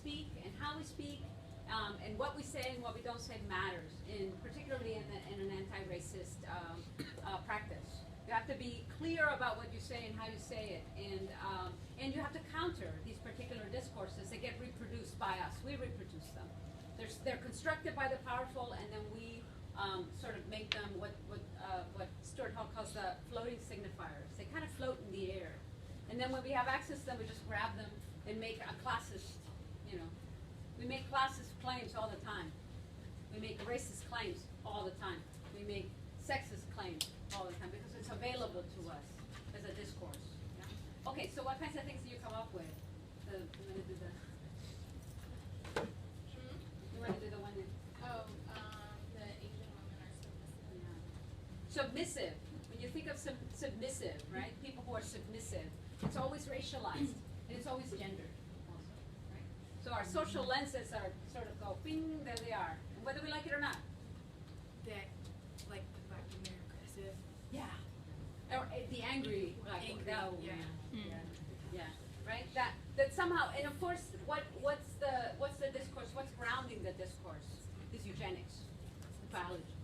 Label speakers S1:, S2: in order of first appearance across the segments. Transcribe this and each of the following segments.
S1: speak and how we speak, and what we say and what we don't say matters, particularly in an anti-racist practice. You have to be clear about what you say and how you say it, and you have to counter these particular discourses that get reproduced by us. We reproduce them. They're constructed by the powerful, and then we sort of make them what Stuart Hall calls the floating signifiers. They kind of float in the air, and then when we have access to them, we just grab them and make a classist. We make classist claims all the time. We make racist claims all the time. We make sexist claims all the time because it's available to us as a discourse. Yeah? Okay, so what kinds of things do you come up with? You want to do the? You want to do the one that?
S2: The Asian women are submissive.
S1: Yeah. Submissive. When you think of submissive, right? People who are submissive, it's always racialized and it's always gendered. So our social lenses are sort of go, bing, there they are, and whether we like it or not.
S2: That, like, the black women are aggressive.
S1: Yeah. Or the angry black
S2: Angry,
S1: woman.
S2: yeah.
S1: Yeah. Right? That somehow, and of course, what's the discourse? What's grounding the discourse? Is eugenics, biology.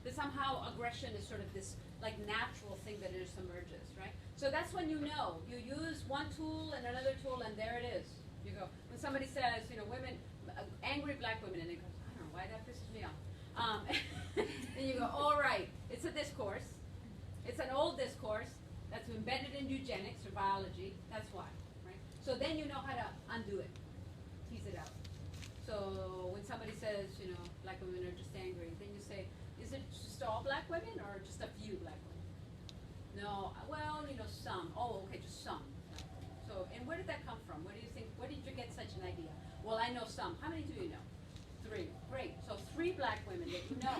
S1: That somehow aggression is sort of this like natural thing that emerges, right? So that's when you know. You use one tool and another tool, and there it is. You go, when somebody says, women, angry black women, and they go, I don't know why that pisses me off. And you go, all right, it's a discourse. It's an old discourse that's embedded in eugenics or biology. That's why, right? So then you know how to undo it, tease it out. So when somebody says, black women are just angry, then you say, is it just all black women or just a few black women? No, well, some. Oh, okay, just some. So, and where did that come from? What do you think? Where did you get such an idea? Well, I know some. How many do you know? 3. Great. So 3 black women that you know.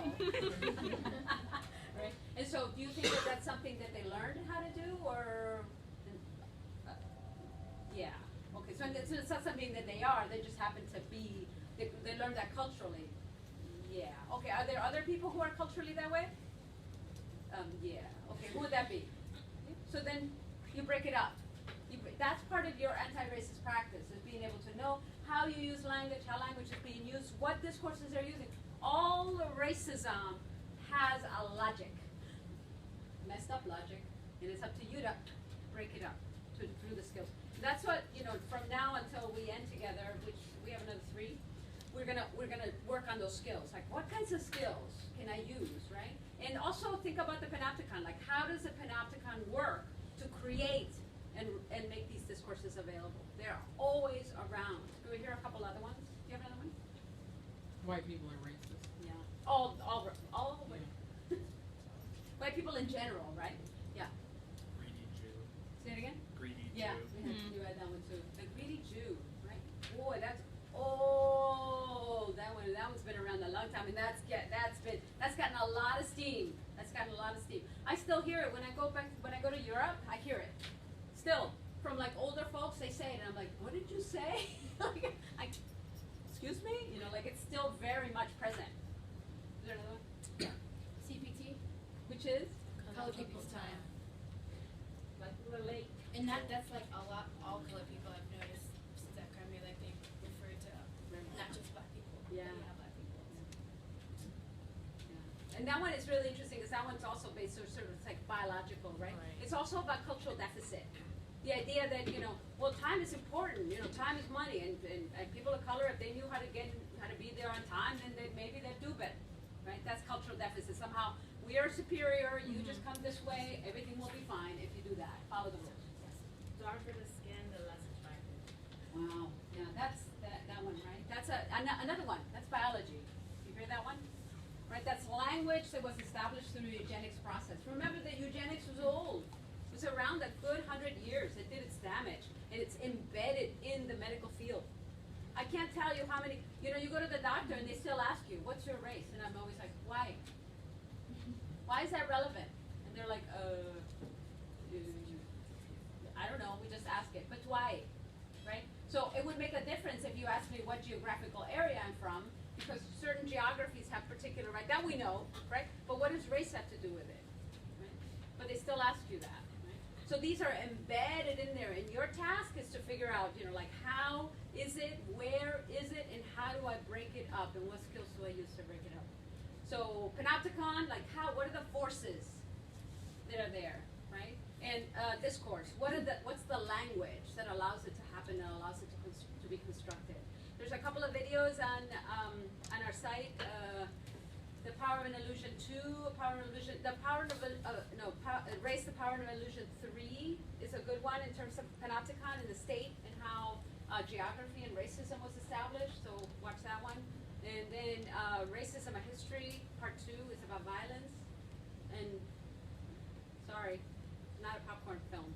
S1: Right? And so do you think that that's something that they learned how to do, or? Yeah. Okay. So it's not something that they are. They just happen to be. They learned that culturally. Yeah. Okay. Are there other people who are culturally that way? Yeah. Okay. Who would that be? So then you break it up. That's part of your anti-racist practice, is being able to know how you use language, how language is being used, what discourses they're using. All racism has a logic, messed up logic, and it's up to you to break it up through the skills. That's what, from now until we end together, which we have another 3, we're gonna work on those skills. Like, what kinds of skills can I use, right? And also think about the panopticon. Like, how does the panopticon work to create and make these discourses available? They're always around. Do we hear a couple other ones? Do you have another one?
S3: White people are racist.
S1: Yeah. All yeah. White people in general, right? Yeah.
S4: Greedy Jew.
S1: Say it again?
S4: Greedy
S1: Yeah.
S4: Jew.
S1: You had that one too. The greedy Jew, right? Boy, that's that one's been around a long time, and that's gotten a lot of steam. I still hear it when I go to Europe. I hear it. Still, from like older folks, they say it, and I'm like, what did you say? Excuse me? Like it's still very much present. Is there another one? Yeah. CPT, which is?
S2: Colored people's time.
S1: Like relate.
S2: And that's like a lot, all colored people I've noticed since I've come here, like they refer to not just black people.
S1: Yeah.
S2: Black people.
S1: Yeah. And that one is really interesting because that one's also based on sort of it's like biological, right? It's also about cultural deficit. The idea that, well, time is important, time is money, and people of color, if they knew how to be there on time, then maybe they'd do better, right? That's cultural deficit. Somehow, we are superior, you just come this way, everything will be fine if you do that. Follow the rules. Yes.
S5: Darker the skin, the less attractive.
S1: Wow. Yeah, that's that one, right? That's another one. That's biology. You hear that one? Right? That's language that was established through the eugenics process. Remember that eugenics was old. It was around a good 100 years. It did its damage, and it's embedded in the medical field. I can't tell you how many, you go to the doctor and they still ask you, what's your race? And I'm always like, why? Why is that relevant? And they're like, I don't know, we just ask it, but why, right? So it would make a difference if you asked me what geographical area I'm from, because certain geographies have particular, right? That we know, right? But what does race have to do with it? Right? But they still ask you that. So these are embedded in there, and your task is to figure out, like, how is it, where up, and what skills do I use to break it up? So panopticon, like what are the forces that are there, right? And discourse, what's the language that allows it to happen and allows it to be constructed? There's a couple of videos on our site. The Power of an Illusion 2, Power of an Illusion, Erase the Power of an Illusion 3 is a good one in terms of panopticon in the state and how geography and racism was established, so watch that one. And then Racism, a History, Part 2 is about violence. And, sorry, not a popcorn film.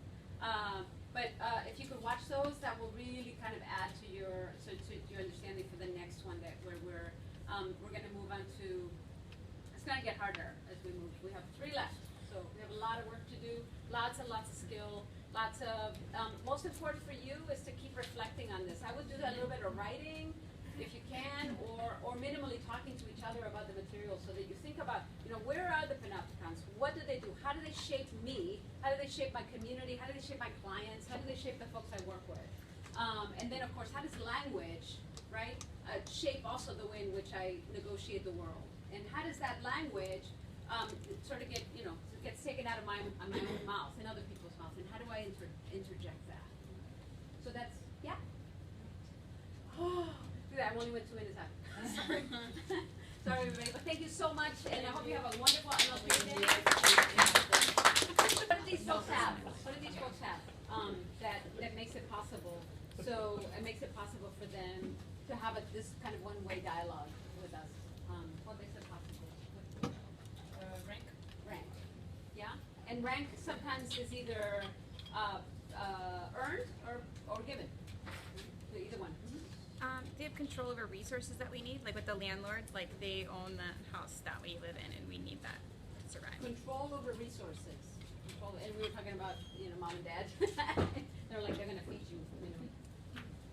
S1: But if you could watch those, that will really kind of add to your understanding for the next one where we're going to move on to. It's going to get harder as we move. We have 3 left, so we have a lot of work to do. Lots and lots of skill. Lots of. Most important for you is to keep reflecting on this. I would do a little bit of writing, if you can, or minimally talking to each other about the material, so that you think about, where are the panopticons? What do they do? How do they shape me? How do they shape my community? How do they shape my clients? How do they shape the folks I work with? And then, of course, how does language, right, shape also the way in which I negotiate the world? And how does that language sort of gets taken out of my own mouth and other people's mouths? And how do I interject that? So that's, yeah. Oh, look at that, I only went 2 minutes out. Sorry. Sorry, everybody, but thank you so much, and I hope you have a wonderful day. What do these folks have? That makes it possible? So it makes it possible for them to have this kind of one-way dialogue with us. What makes it possible?
S2: Rank.
S1: Rank. Yeah, and rank sometimes is either earned or given. So either one.
S4: They have control over resources that we need, like with the landlords, like they own the house that we live in, and we need that to survive.
S1: Control over resources. And we were talking about, mom and dad. They're like, they're going to feed you.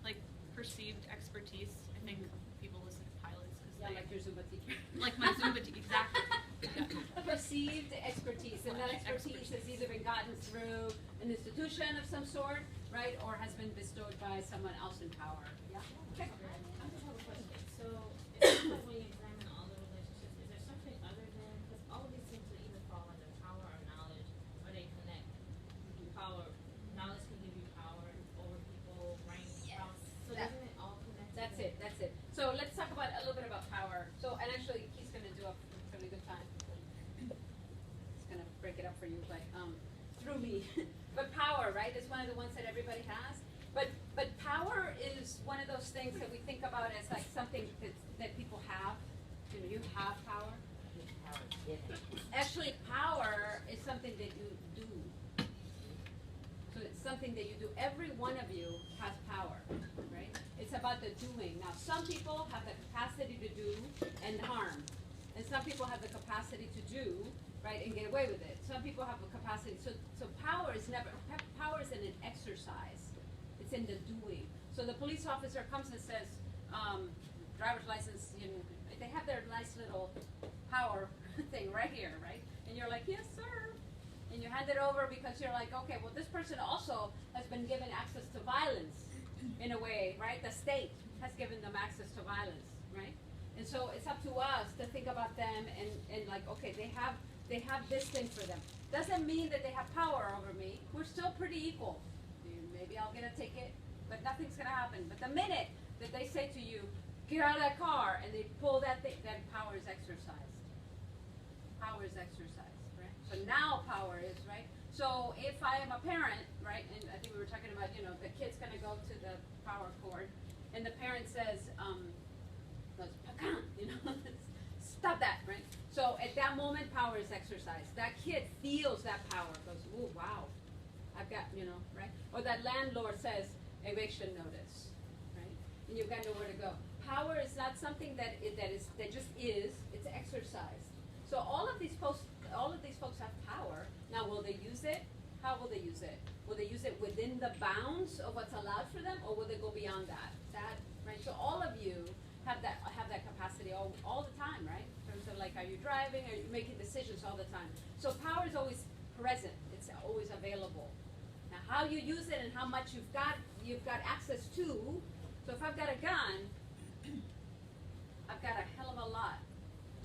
S4: Like perceived expertise. I think people listen to pilots because
S1: like your Zumba teacher.
S4: Like my Zumba teacher, exactly.
S1: A perceived expertise, and that expertise has either been gotten through an institution of some sort, right, or has been bestowed by someone else in power. Yeah. Okay.
S5: I just have a question. So, when you examine all the relationships, is there something other than, because all of these seem to either fall under power or knowledge, or they connect. Power, knowledge can give you power over people, rank, power. So doesn't it all connect?
S1: That's it. So let's talk about a little bit about power. So, and actually, he's going to do a really good time. He's going to break it up for you, but through me. But power, right, is one of the ones that everybody has. But power is one of those things that we think about as like something that people have. You have power. Actually, power is something that you do. So it's something that you do. Every one of you has power, right? It's about the doing. Now, some people have the capacity to do and harm. And some people have the capacity to do, right, and get away with it. Some people have the capacity. So power is in an exercise. It's in the doing. So the police officer comes and says, driver's license, they have their nice little power thing right here, right? And you're like, yes, sir. And you hand it over because you're like, okay, well, this person also has been given access to violence in a way, right? The state has given them access to violence, right? And so it's up to us to think about them and like, okay, they have this thing for them. Doesn't mean that they have power over me. We're still pretty equal. Maybe I'll get a ticket, but nothing's going to happen. But the minute that they say to you, get out of that car, and they pull that thing, then power is exercised. Power is exercised, right? So now power is, right? So if I am a parent, right, and I think we were talking about, the kid's going to go to the power cord, and the parent says, stop that, right? So at that moment, power is exercised. That kid feels that power, goes, ooh, wow. I've got, right? Or that landlord says, eviction notice, right? And you've got nowhere to go. Power is not something that just is, it's exercised. So all of these folks have power. Now, will they use it? How will they use it? Will they use it within the bounds of what's allowed for them, or will they go beyond that? Right? So all of you have that capacity all the time, right? In terms of like, are you driving? Are you making decisions all the time? So power is always present. It's always available. Now, how you use it and how much you've got access to. So if I've got a gun, I've got a hell of a lot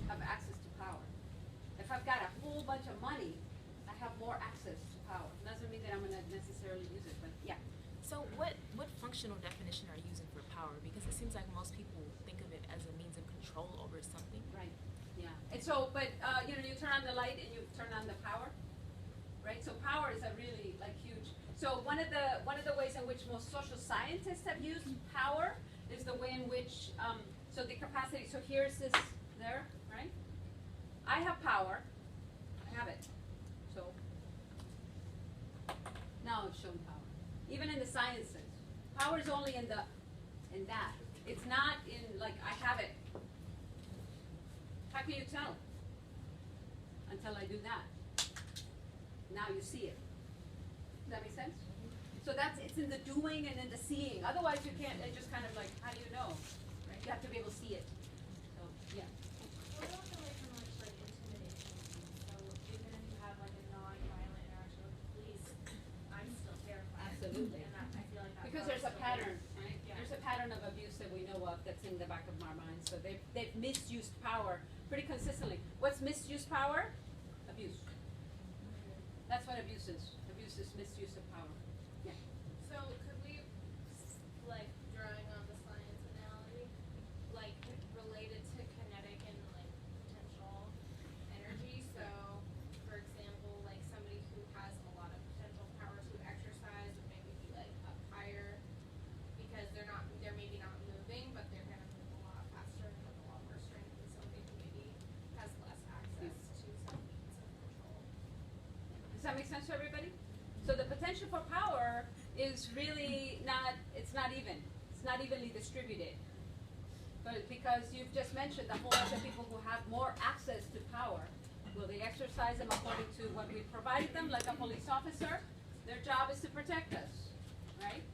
S1: of access to power. If I've got a whole bunch of money, I have more access to power. Doesn't mean that I'm gonna necessarily use it, but yeah.
S6: So what functional definition are you using for power? Because it seems like most people think of it as a means of control over something.
S1: Right, yeah. And so, but, you know, you turn on the light and you turn on the power, right? So power is a really, like, huge, so one of the ways in which most social scientists have used power is the way in which, so the capacity, so here's this there, right? I have power, I have it, so now I've shown power. Even in the sciences, power is only in that. It's not in, like, I have it. How can you tell? Until I do that. Now you see it. Does that make sense? So it's in the doing and in the seeing. Otherwise you can't, it's just kind of like, how do you know? Right? You have to be able to see it. So, yeah.
S2: What about the like kind of like intimidation? So even if you have like a non-violent interaction with the police, I'm still terrified.
S1: Absolutely.
S2: And I feel like that's
S1: Because
S2: why
S1: there's
S2: I'm
S1: a
S2: still
S1: pattern,
S2: there.
S1: right?
S2: Yeah.
S1: There's a pattern of abuse that we know of that's in the back of our minds. So they've misused power pretty consistently. What's misused power? Abuse. That's what abuse is. Abuse is misuse of power. Yeah.
S2: So could we, like, drawing on the science analogy, like, related to kinetic and, like, potential energy? So, for example, like, somebody who has a lot of potential power to exercise would maybe be, like, up higher because they're maybe not moving, but they're gonna move a lot faster and have a lot more strength than somebody who maybe has less access to some means of control.
S1: Does that make sense to everybody? So the potential for power is really not, it's not even. It's not evenly distributed. But because you've just mentioned a whole bunch of people who have more access to power, will they exercise them according to what we provided them, like a police officer? Their job is to protect us, right?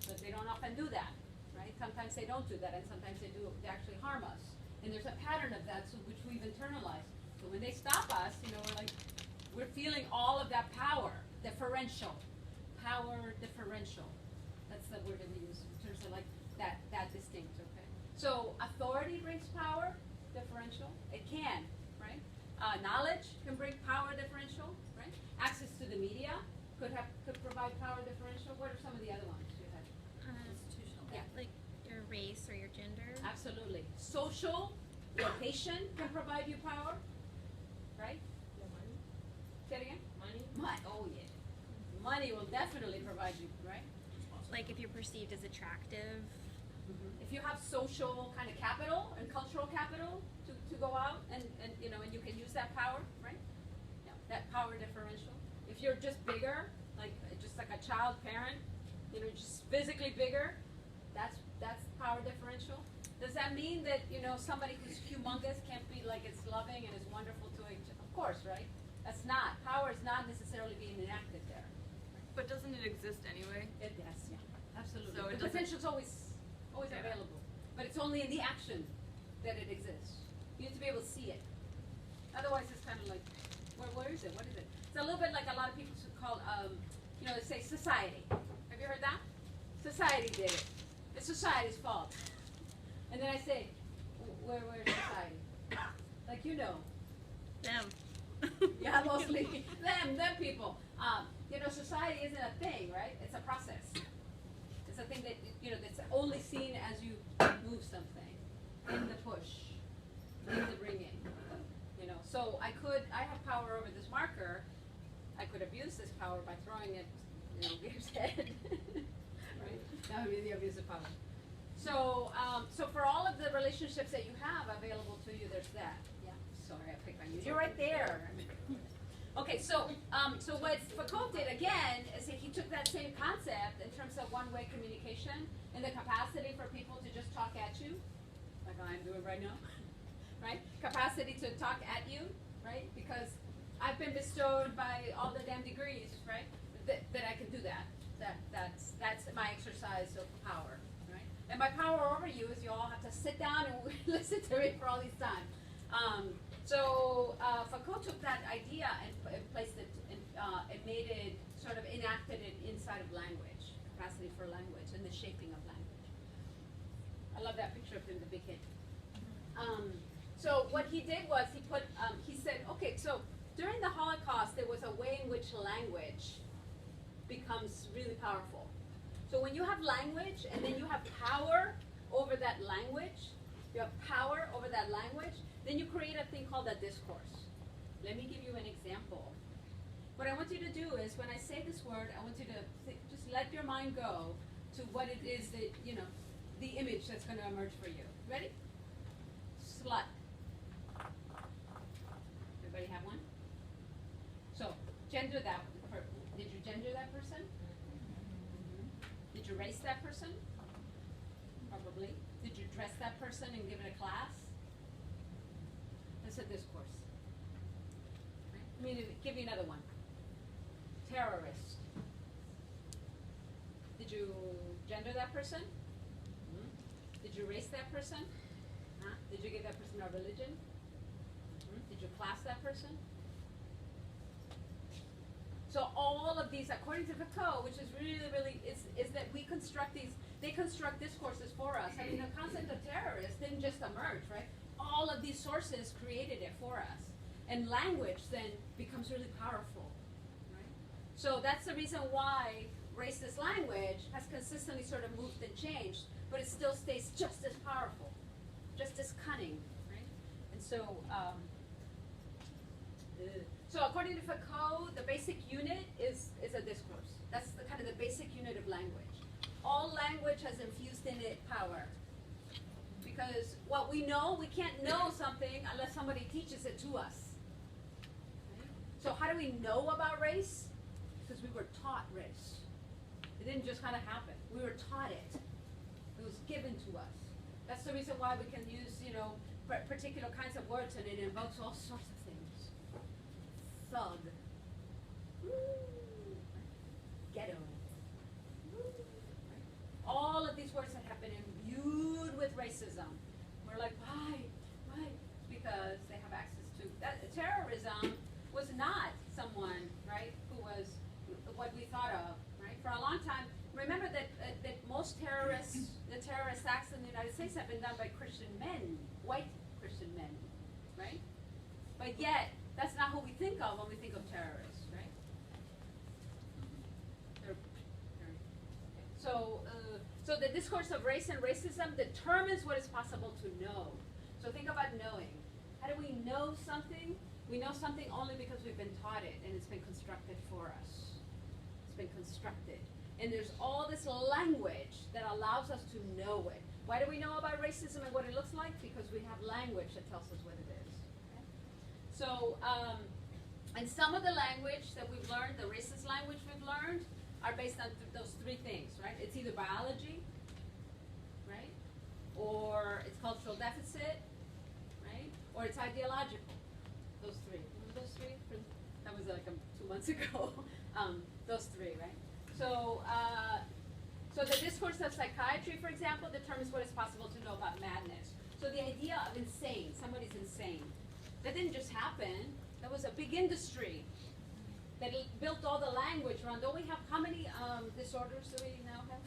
S1: But they don't often do that, right? Sometimes they don't do that, and sometimes they actually harm us. And there's a pattern of that, so which we've internalized. So when they stop us, you know, we're feeling all of that power, differential, power differential. That's the word that we use in terms of like that distinct, okay? So authority brings power, differential. It can, right? Knowledge can bring power differential, right? Access to the media could provide power differential. What are some of the other ones you had?
S2: Institutional.
S1: Yeah.
S4: Like your race or your gender.
S1: Absolutely. Social location can provide you power, right?
S5: Your money?
S1: Say it again.
S5: Money?
S1: Oh yeah. Money will definitely provide you, right?
S4: Like if you're perceived as attractive.
S1: If you have social kind of capital and cultural capital to go out and you know, and you can use that power, right? Yeah, that power differential. If you're just bigger, like just like a child parent, you know, just physically bigger, that's power differential. Does that mean that, you know, somebody who's humongous can't be like it's loving and is wonderful to each? Of course, right? That's not. Power is not necessarily being enacted there.
S7: But doesn't it exist anyway?
S1: It does, yeah, absolutely.
S7: So it
S1: The
S7: doesn't-
S1: potential's always
S7: Yeah.
S1: available, but it's only in the action that it exists. You need to be able to see it. Otherwise, it's kind of like, where is it? What is it? It's a little bit like a lot of people call, you know, they say society. Have you heard that? Society did it. It's society's fault. And then I say, where's society? Like, you know.
S4: Them.
S1: Yeah, mostly them people. You know, society isn't a thing, right? It's a process. It's a thing that, you know, that's only seen as you move something, in the push, in the bringing. You know, so I have power over this marker. I could abuse this power by throwing it, you know, Gabe's head. Right? That would be the abuse of power. So, so for all of the relationships that you have available to you, there's that. Yeah. Sorry, I picked on you. You're right there. Okay, so what Foucault did again is that he took that same concept in terms of one-way communication and the capacity for people to just talk at you, like I'm doing right now, right? Capacity to talk at you, right? Because I've been bestowed by all the damn degrees, right? That I can do that. That's my exercise of power, right? And my power over you is you all have to sit down and listen to me for all these time. So Foucault took that idea and placed it, and made it sort of enacted it inside of language, capacity for language and the shaping of language. I love that picture of him, the big kid. So what he did was he said, okay, so during the Holocaust, there was a way in which language becomes really powerful. So when you have language and then you have power over that language, then you create a thing called a discourse. Let me give you an example. What I want you to do is when I say this word, I want you to just let your mind go to what it is that, the image that's going to emerge for you. Ready? Slut. Everybody have one? So, gender that. Did you gender that person? Mm-hmm. Did you race that person? Probably. Did you dress that person and give it a class? That's a discourse. Right? I'm going to give you another one. Terrorist. Did you gender that person? Mm-hmm. Did you race that person? Huh? Did you give that person a religion? Mm-hmm. Did you class that person? So all of these, according to Foucault, which is really, is that we construct these, they construct discourses for us. I mean, the concept of terrorist didn't just emerge, right? All of these sources created it for us. And language then becomes really powerful, right? So that's the reason why racist language has consistently sort of moved and changed, but it still stays just as powerful, just as cunning, right? And so, so according to Foucault, the basic unit is a discourse. That's the kind of the basic unit of language. All language has infused in it power. Because what we know, we can't know something unless somebody teaches it to us. Right? So how do we know about race? Because we were taught race. It didn't just kind of happen. We were taught it. It was given to us. That's the reason why we can use, particular kinds of words, and it invokes all sorts of things. Thug. Ghetto. All of these words that have been imbued with racism. We're like, why? Because they have access to that. Terrorism was not someone, right, who was what we thought of, right? For a long time, remember that most the terrorist acts in the United States have been done by Christian men, white Christian men, right? But yet, that's not who we think of when we think of terrorists, right? So the discourse of race and racism determines what is possible to know. So think about knowing. How do we know something? We know something only because we've been taught it, and it's been constructed for us. It's been constructed. And there's all this language that allows us to know it. Why do we know about racism and what it looks like? Because we have language that tells us what it is. Okay? So, and some of the language that we've learned, the racist language we've learned, are based on those three things, right? It's either biology, right? Or it's cultural deficit, right? Or it's ideological. Those three. Remember those three? That was like 2 months ago. Those three, right? So, so the discourse of psychiatry, for example, determines what is possible to know about madness. So the idea of insane, somebody's insane, that didn't just happen. That was a big industry that built all the language around. Don't we have, how many disorders do we now have?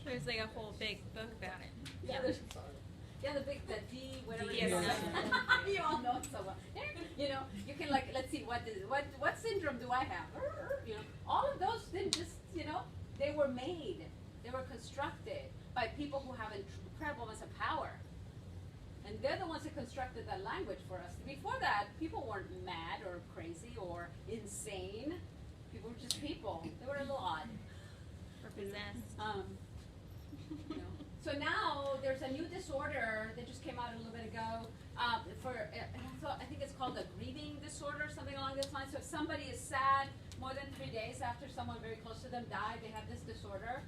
S4: There's like a whole big book about it.
S1: Yeah, the D, whatever it is.
S4: DSM.
S1: You all know it so well. You can let's see, what syndrome do I have? All of those didn't just, they were made. They were constructed by people who have incredible amounts of power. And they're the ones that constructed that language for us. Before that, people weren't mad or crazy or insane. People were just people. They were a little odd.
S4: Or possessed.
S1: So now there's a new disorder that just came out a little bit ago. I think it's called a grieving disorder, something along those lines. So if somebody is sad more than 3 days after someone very close to them died, they have this disorder.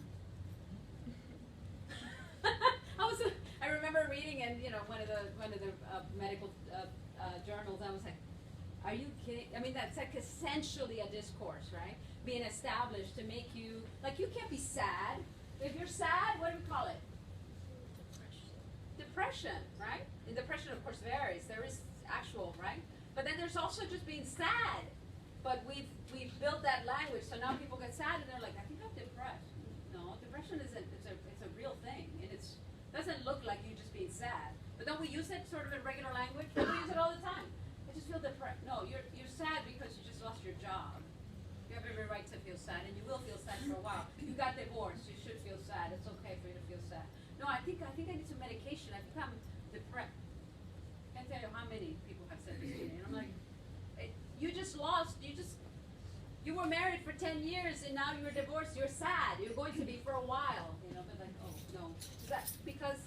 S1: I remember reading in one of the medical journals. I was like, "Are you kidding?" I mean, that's like essentially a discourse, right? Being established to make you you can't be sad. If you're sad, what do we call it? Depression, right? And depression, of course, varies. There is actual, right? But then there's also just being sad. But we've built that language, so now people get sad and they're like, "I think I'm depressed." No, depression isn't. It's a real thing, and it doesn't look like you just being sad. But don't we use it sort of in regular language? We use it all the time. I just feel depressed. No, you're sad because you just lost your job. You have every right to feel sad, and you will feel sad for a while. You got divorced. You should feel sad. It's okay for you to feel sad. No, I think I need some medication. I think I'm depressed. Can't tell you how many people have said this to me, and I'm like, you just lost. You were married for 10 years, and now you're divorced. You're sad. You're going to be for a while. You know, but like, oh no, because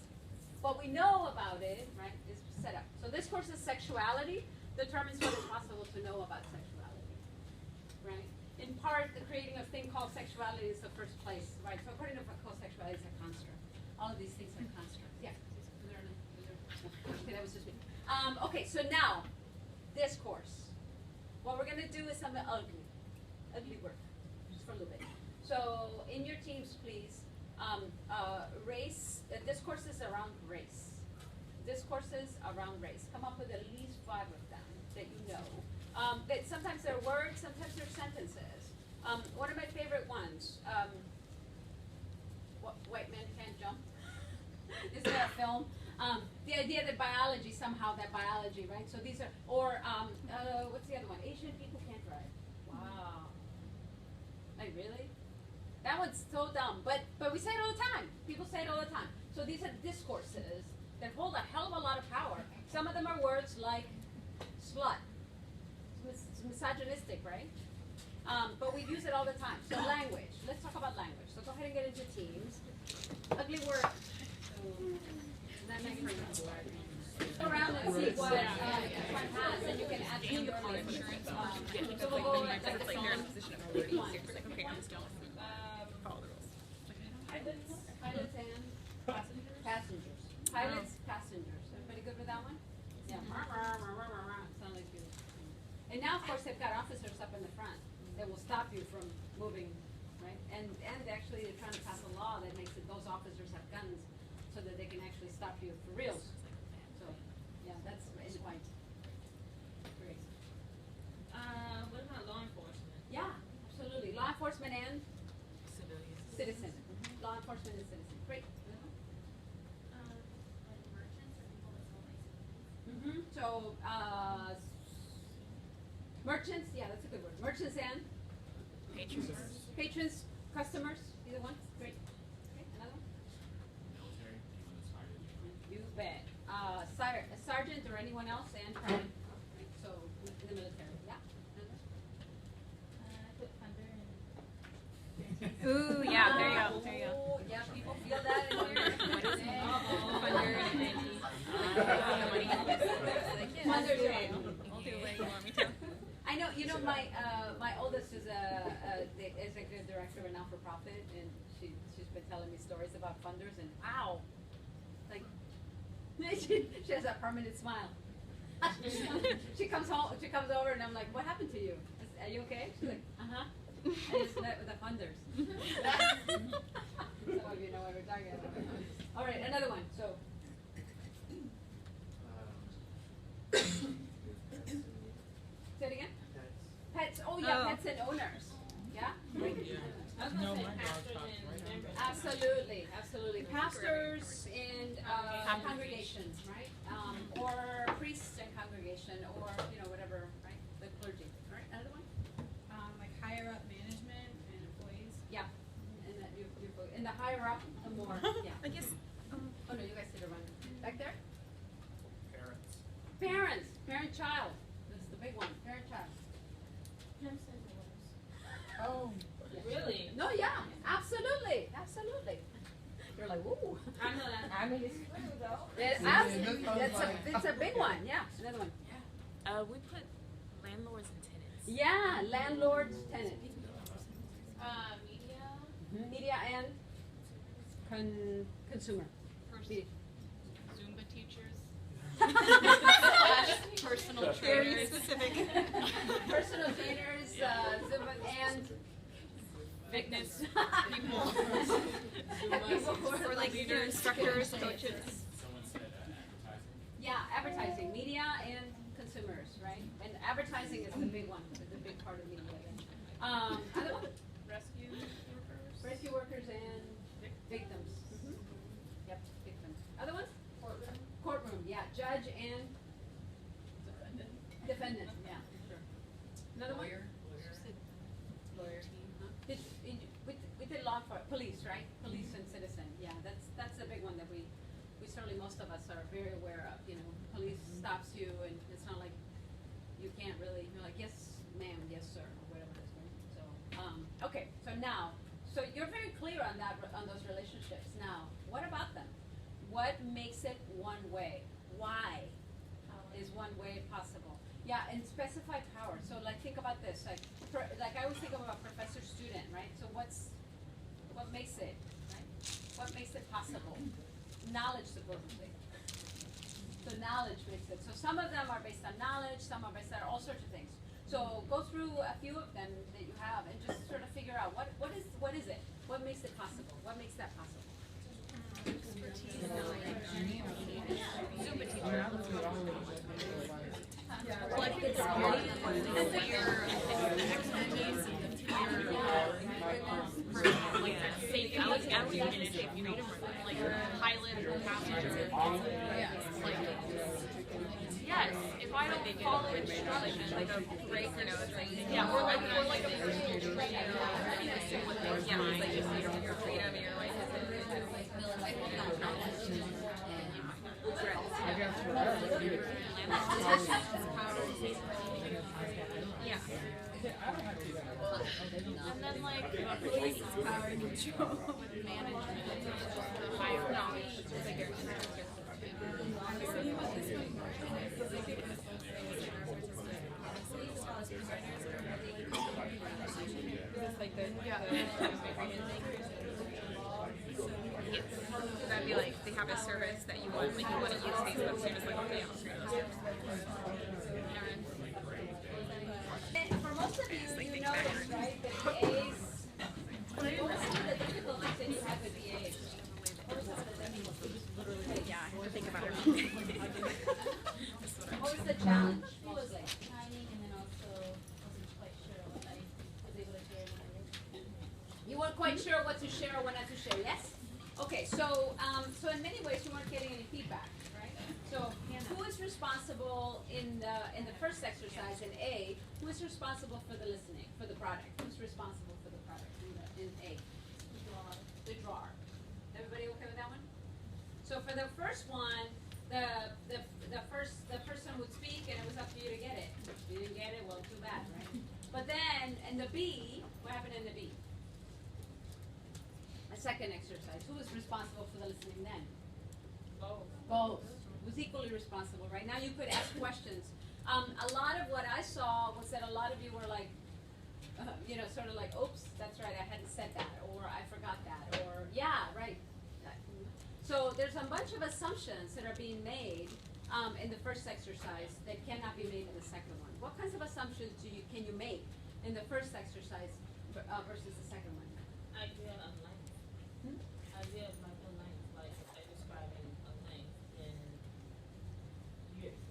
S1: what we know about it, right, is set up. So this course is sexuality. Determines what is possible to know about sexuality, right? In part, the creating of a thing called sexuality is the first place, right? So according to Foucault, sexuality is a construct. All of these things are constructs. Yeah. Okay, that was just me. Okay, so now, this course. What we're going to do is something ugly work, just for a little bit. So in your teams, please, race, this course is around race. Discourses around race. Come up with at least 5 of them that you know. That sometimes they're words, sometimes they're sentences. One of my favorite ones, White Men Can't Jump. Is there a film? The idea that biology, right? So these are, or what's the other one? Asian people can't drive. Wow. Like really? That one's so dumb, but we say it all the time. People say it all the time. So these are discourses that hold a hell of a lot of power. Some of them are words like slut. It's misogynistic, right? But we use it all the time. So language. Let's talk about language. So go ahead and get into teams. Ugly word. That makes sense. Go around and see what one has, and you can add to your list. So we'll go at the
S4: Like they're in a position of authority. It's like, okay, I'm just don't follow the rules.
S1: Pilots and passengers. Pilots, passengers. Everybody good with that one? Yeah. Sound like you. And now, of course, they've got officers up in the front that will stop you from moving, right? And actually, they're trying to pass a law that makes it those officers have guns so that they can actually stop you for reals. So, yeah, that's in white. Great.
S5: What about law enforcement?
S1: Yeah, absolutely. Law enforcement and
S6: Civilians.
S1: citizen. Law enforcement and citizen. Great.
S2: Like merchants or people that sell like
S1: Mm-hmm. So, merchants, yeah, that's a good word. Merchants and patrons, customers, either one. Great. Okay, another one?
S8: Military, anyone that's hired.
S1: You bet. Sergeant or anyone else and private. Right, so, in the military, yeah. Another?
S5: I put thunder and
S4: Ooh, yeah, there you go. There you go.
S1: Oh, yeah, people feel that in here.
S4: Thunder and Angie.
S1: Thunder, yeah.
S4: I'll do what you want me to.
S1: I know, you know, my oldest is a executive director of a not-for-profit, and she's been telling me stories about funders, and ow, like, she has a permanent smile. She comes over, and I'm like, what happened to you? I said, are you okay? She's like, uh-huh. I just met with the funders. Some of you know what we're talking about. All right, another one. So, say it again. Pets. Oh yeah,
S4: Oh.
S1: pets and owners. Yeah.
S5: I was
S3: No,
S5: gonna say
S3: my dog
S5: pastors
S3: talks
S5: and
S3: right now.
S5: members.
S1: Absolutely, absolutely. Pastors and congregations, right? Or priests and congregation, or you know whatever, right? The clergy. All right, another one.
S7: Like higher up management and employees.
S1: Yeah. And the higher up, the more. Yeah.
S4: I guess.
S1: Oh no, you guys did a run back there.
S8: Parents.
S1: Parents, parent-child. This is the big one. Parent-child.
S5: Pimps and whores.
S1: Oh.
S5: Really?
S1: No, yeah, absolutely, absolutely. You're like, ooh.
S5: I know that.
S1: I mean, it's true though. It's a big one. Yeah, another one.
S6: We put landlords and tenants.
S1: Yeah, landlords, tenant.
S2: media.
S1: Media and consumer. Media.
S7: Zumba teachers.
S4: Personal
S7: Very
S4: trainers.
S7: specific.
S1: Personal trainers, Zumba and
S7: Fitness
S1: people.
S4: Or like leaders, instructors, coaches.
S8: Someone said advertising.
S1: Yeah, advertising, media and consumers, right? And advertising is the big one, the big part of media. Other one?
S7: Rescue workers.
S1: Rescue workers and victims. Yep, victims. Other ones? Courtroom. Courtroom, judge and defendant, yeah, sure. Another one?
S6: Lawyer.
S1: Huh? We did law for police, right? Police and citizen, yeah, that's the big one that we certainly, most of us are very aware of, you know, police stops you and it's not like, you can't really, you're like, yes ma'am, yes sir, or whatever it is, right? So, okay, so now, so you're very clear on that, on those relationships. Now, what about them? What makes it one way? Why is one way possible? Yeah, and specify power. So like think about this, like I always think about professor-student, right? So what makes it, right? What makes it possible? Knowledge, supposedly. So knowledge makes it. So some of them are based on knowledge, some are based on all sorts of things. So go through a few of them that you have and just sort of figure out what is it? What makes it possible? What makes that possible?
S4: Collective experience, your expertise, like safe, I would say safe freedom, like pilot or passenger. Yes, if I don't follow instructions, like a brake or no, yeah, or like a personal trainer, yeah, it's like just your freedom and your life yeah.
S2: And then like police power and control with management, higher knowledge, like your
S4: That'd be like they have a service that you want, like you want to use Facebook, so you're just like, okay, I'll create this service.
S1: For most of you, you know this, right? The VAs. What are some of the difficulties that you have with VAs? What are some of the difficulties?
S4: Yeah, I have to think about it.
S1: What was the challenge mostly?
S5: Timing, and then also wasn't quite sure what I was able to share when I was.
S1: You weren't quite sure what to share or what not to share, yes? Okay, so in many ways you weren't getting any feedback, right? So who is responsible in the first exercise in A? Who is responsible for the listening, for the product? Who's responsible for the product in A? The drawer. Everybody okay with that one? So for the first one, the person would speak and it was up to you to get it. If you didn't get it, well, too bad, right? But then in the B, what happened in the B? A second exercise. Who was responsible for the listening then? Both. Was equally responsible, right? Now you could ask questions. A lot of what I saw was that a lot of you were like, you know, sort of like, oops, that's right, I hadn't said that, or I forgot that, or yeah, right. So there's a bunch of assumptions that are being made in the first exercise that cannot be made in the second one. What kinds of assumptions can you make in the first exercise versus the second one?
S5: Idea of length. Idea of my own length, like I describe in a length, and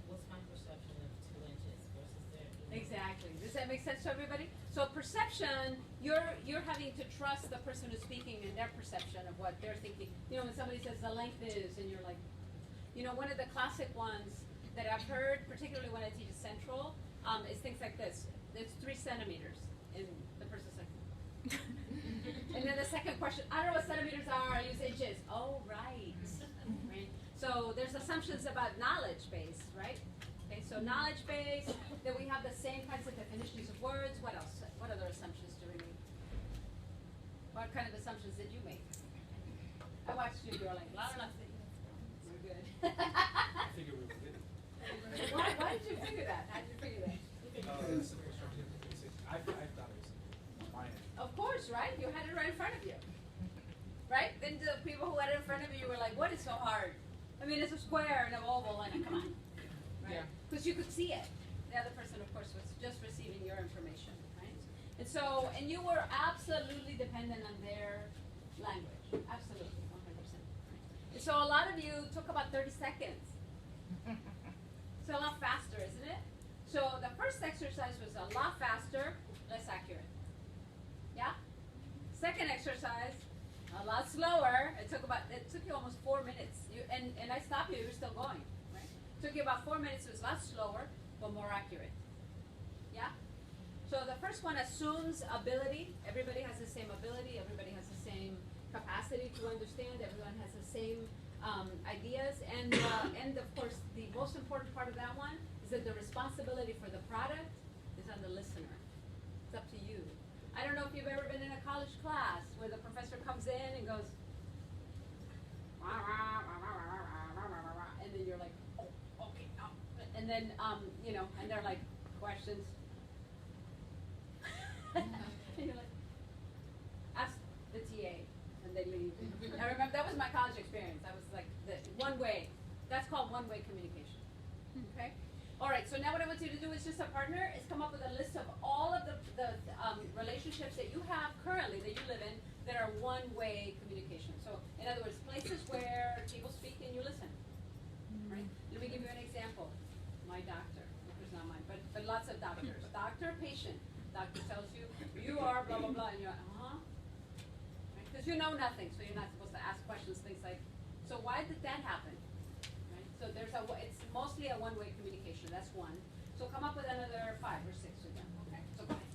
S5: what's my perception of 2 inches versus their?
S1: Exactly. Does that make sense to everybody? So perception, you're having to trust the person who's speaking and their perception of what they're thinking. You know, when somebody says the length is, and you're like, you know, one of the classic ones that I've heard, particularly when I teach at Central, is things like this. It's 3 centimeters, and the person's like, and then the second question, I don't know what centimeters are, I use inches. Oh, right. Right. So there's assumptions about knowledge base, right? Okay, so knowledge base, then we have the same kinds of definitions of words. What else? What other assumptions do we make? What kind of assumptions did you make? I watched you, you're like, la la la. We're good.
S8: I figure we were good.
S1: Why did you figure that? How did you figure that?
S8: Simple structure, basic. I thought it was my end.
S1: Of course, right? You had it right in front of you. Right? Then the people who had it in front of you were like, what is so hard? I mean, it's a square and an oval and a come on. Right? Because you could see it. The other person, of course, was just receiving your information, right? And so, and you were absolutely dependent on their language. Absolutely, 100%. And so a lot of you took about 30 seconds. So a lot faster, isn't it? So the first exercise was a lot faster, less accurate. Yeah? Second exercise, a lot slower. It took you almost 4 minutes. And I stopped you, you were still going. Right? Took you about 4 minutes, so it's a lot slower, but more accurate. Yeah? So the first one assumes ability. Everybody has the same ability, everybody has the same capacity to understand, everyone has the same ideas, and of course, the most important part of that one is that the responsibility for the product is on the listener. It's up to you. I don't know if you've ever been in a college class where the professor comes in and goes, and then you're like, oh, okay, and then, and they're like, questions. And you're like, ask the TA, and they leave. I remember, that was my college experience. I was like, one way. That's called one-way communication. Okay? All right, so now what I want you to do is just a partner is come up with a list of all of the relationships that you have currently, that you live in, that are one-way communication. So, in other words, places where people speak and you listen. Right? Let me give you an example. My doctor, which is not mine, but lots of doctors. Doctor, patient. Doctor tells you, you are blah, blah, blah, and you're like, uh-huh. Because you know nothing, so you're not supposed to ask questions, things like, so why did that happen? Right? So it's mostly a one-way communication, that's one. So come up with another 5 or 6 of them, okay? So go ahead.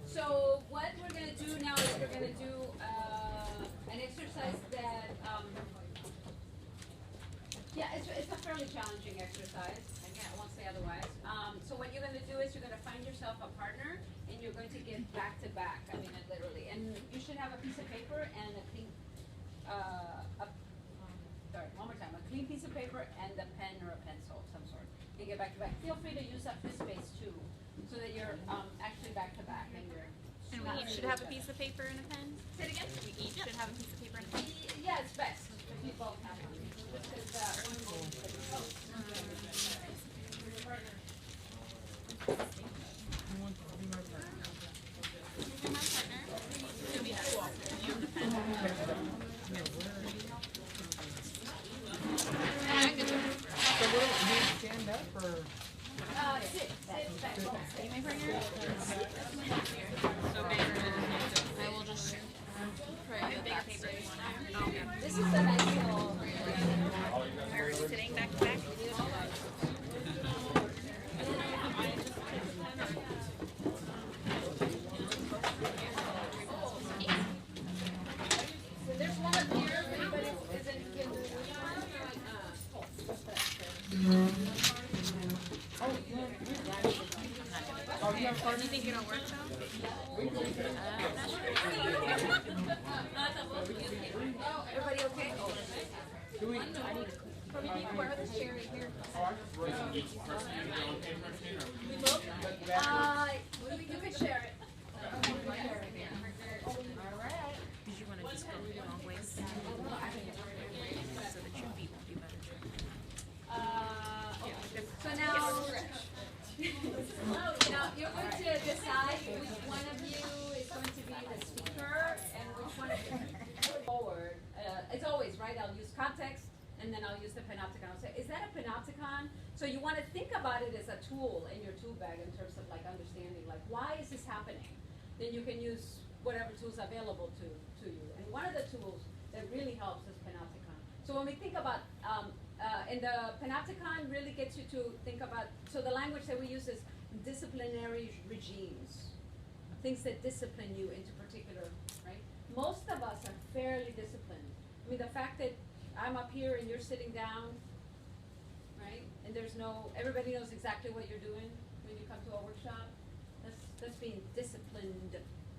S1: So what we're gonna do now is we're gonna do an exercise that, it's a fairly challenging exercise. I won't say otherwise. So what you're gonna do is you're gonna find yourself a partner, and you're going to get back to back. I mean, literally. And you should have a piece of paper and a clean, one more time, a clean piece of paper and a pen or a pencil of some sort. You get back to back. Feel free to use up this space too, so that you're actually back to back and you're.
S4: And we each should have a piece of paper and a pen?
S1: Say it again?
S4: We each should have a piece of paper and a pen?
S1: Yeah, it's best if you both have one.
S3: Who wants to be my partner?
S4: You're my partner. You'll be that. You have the pen.
S3: So what do you stand up or?
S1: Sit back.
S4: Are you my partner? So bigger. I will just pray the bigger paper if you want to.
S1: This is a nice little.
S4: Are we sitting back to back?
S1: So there's one up here, if anybody isn't can do
S3: Oh, you have a partner?
S4: You think it'll work though?
S1: Everybody okay?
S3: Do we?
S4: Where the chair right here?
S1: You can share it.
S6: Did you want to just go the long ways? So that your feet won't be better.
S1: So now you're going to decide which one of you is going to be the speaker and which one of you forward. It's always right. I'll use context and then I'll use the panopticon. I'll say, is that a panopticon? So you want to think about it as a tool in your tool bag in terms of like understanding, like why is this happening? Then you can use whatever tools available to you. And one of the tools that really helps is panopticon. So when we think about and the panopticon really gets you to think about, so the language that we use is disciplinary regimes, things that discipline you into particular, right? Most of us are fairly disciplined. I mean, the fact that I'm up here and you're sitting down, right? And everybody knows exactly what you're doing when you come to a workshop. That's being disciplined,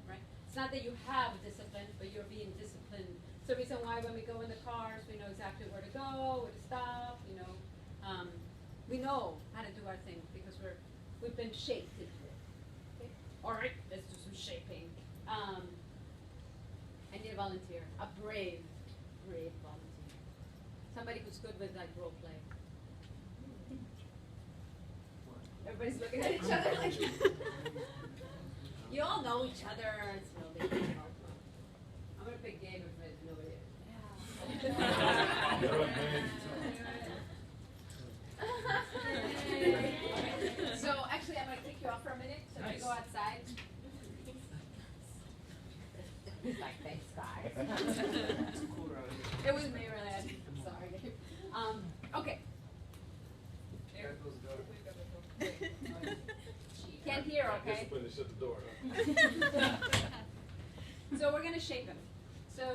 S1: right? It's not that you have discipline, but you're being disciplined. It's the reason why when we go in the cars, we know exactly where to go, where to stop, we know how to do our thing because we've been shaped into it. Okay? All right, let's do some shaping. I need a volunteer, a brave volunteer. Somebody who's good with like role play. Everybody's looking at each other like you all know each other. It's no big deal. I'm gonna pick Gabe if nobody. So actually, I'm gonna kick you off for a minute. So if you go outside. He's like, thanks, guys. It was me, really. I Okay.
S8: Discipline to shut the door, huh?
S1: So we're gonna shape him. So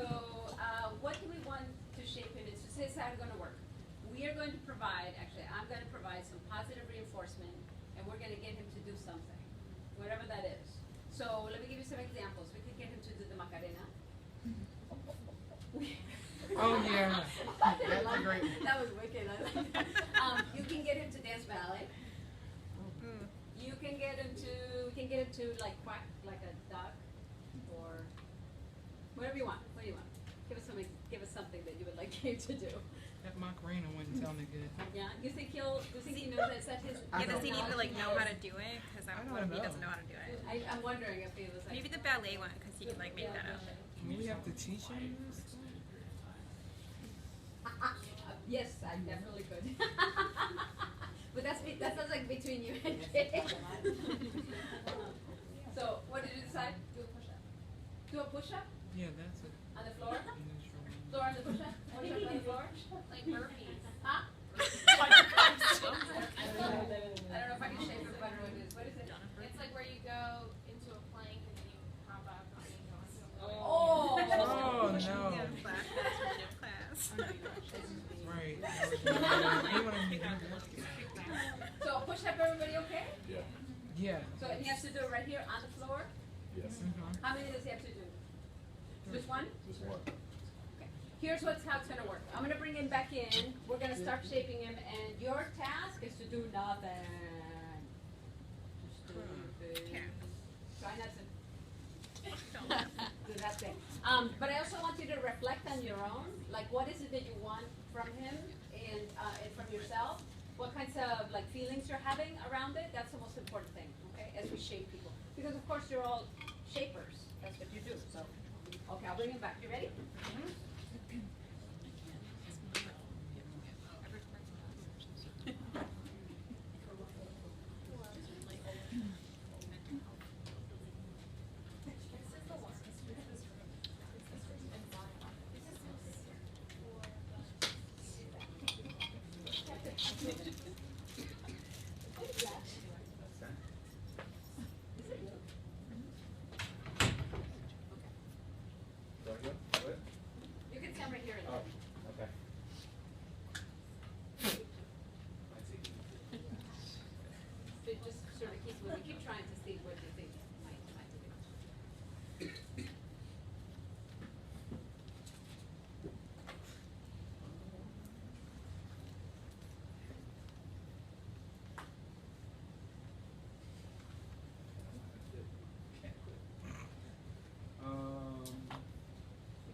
S1: what do we want to shape him? It's just how it's gonna work. We are going to provide, actually, I'm gonna provide some positive reinforcement, and we're gonna get him to do something, whatever that is. So let me give you some examples. We could get him to do the Macarena.
S3: Oh, yeah. That's a great one.
S1: That was wicked. I like that. You can get him to dance ballet. You can get him to like quack like a duck, or whatever you want. What do you want? Give us something that you would like him to do.
S3: That Macarena wouldn't tell me good.
S1: Yeah. You think he knows that? Is that his?
S3: I
S4: Yeah, does he need to like know how to
S1: do?
S4: do it? Because
S3: I
S4: what if
S3: don't
S4: he
S3: know.
S4: doesn't know how to do it?
S1: I'm wondering if he was like.
S4: Maybe the ballet one, because he could like make that up.
S3: Can we have to teach him this?
S1: Yes, I definitely could. But that sounds like between you and Kate. So, what did you decide? Do a push-up. Do a push-up
S3: Yeah, that's it.
S1: on the floor?
S3: Initial one.
S1: Floor on the push-up? Push-up on the floor?
S2: Like burpees.
S1: Huh? I don't know if I can shape it better what it is. What is it?
S2: It's like where you go into a plank and then you hop up and then you go into a plank.
S1: Oh!
S3: Oh, no.
S4: Class, that's for gym class.
S3: Right. We want him to do that.
S1: So push-up, everybody okay?
S8: Yeah.
S3: Yeah.
S1: So he has to do it right here on the floor?
S8: Yes.
S1: How many does he have to do? Just one?
S8: Just one.
S1: Okay. Here's how it's gonna work. I'm gonna bring him back in. We're gonna start shaping him, and your task is to do nothing. Just do nothing. Try not to do that thing. But I also want you to reflect on your own. Like, what is it that you want from him and from yourself? What kinds of like feelings you're having around it? That's the most important thing, okay? As we shape people, because of course you're all shapers. That's what you do. So, okay, I'll bring him back. You ready?
S8: Do I go? What?
S1: You can stand right here. And
S8: Oh, okay.
S1: So just sort of keep trying to see what you think might do.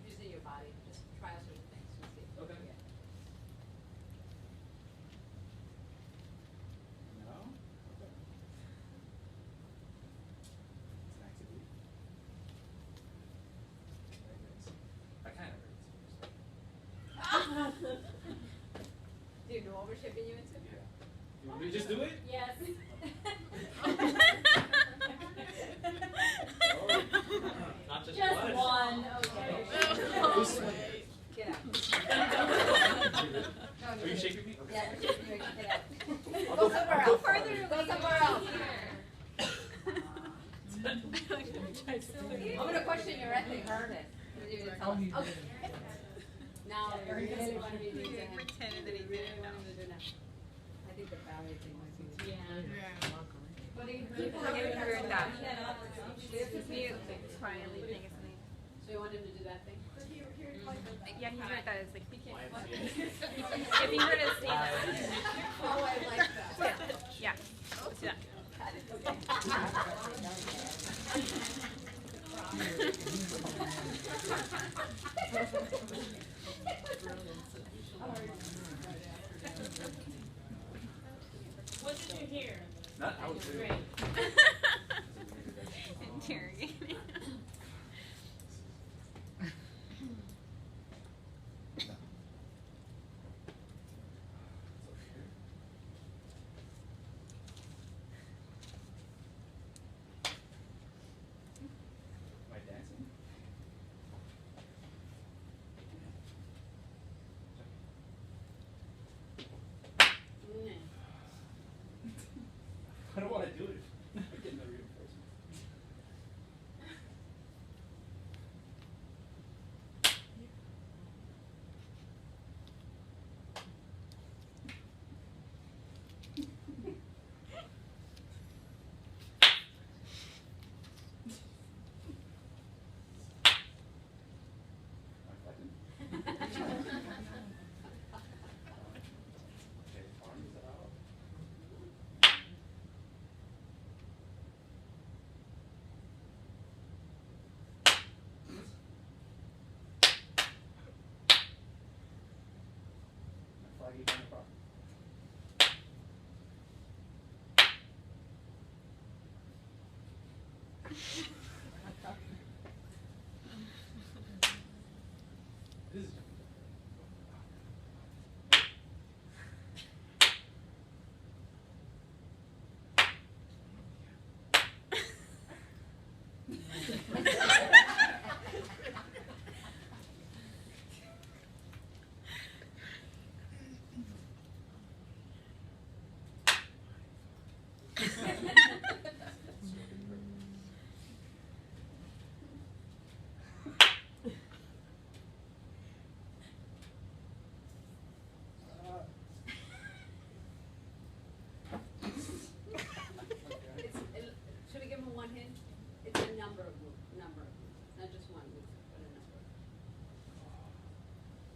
S1: Using your body, just try out certain things. And see.
S8: Okay.
S1: Yeah.
S8: No? Okay. It's an activity. I kind of heard it.
S1: Do you know what we're shaping you into?
S8: Yeah. You want me to just do it?
S1: Yes.
S8: Not just
S1: Just one. Okay. Get out.
S8: Are you shaping me? Okay.
S1: Yeah, we're shaping you. Get out.
S8: I'll
S1: Go
S8: go-
S1: somewhere
S8: I'll go
S1: else.
S8: farther.
S1: Go somewhere else. I'm gonna question your ethic, Ernest.
S3: Oh, he did.
S1: Okay. Now, you really want me to do that?
S4: Pretended that he
S1: Really
S4: didn't know.
S1: want me to do that? I think the ballet thing might be.
S4: Have you heard that? Mute quietly thing or something.
S1: So you want him to do that thing?
S4: Yeah, he heard that. It's like,
S1: He can't. What?
S4: if he heard us say that.
S1: Oh, I like that.
S4: Yeah, let's do that.
S5: What did you hear?
S8: Not out there.
S4: Interrogating.
S8: Am I dancing? I don't want to do it. do you find the problem? This is
S1: Should we give him one hint? It's a number of moves, not just one move, but a number.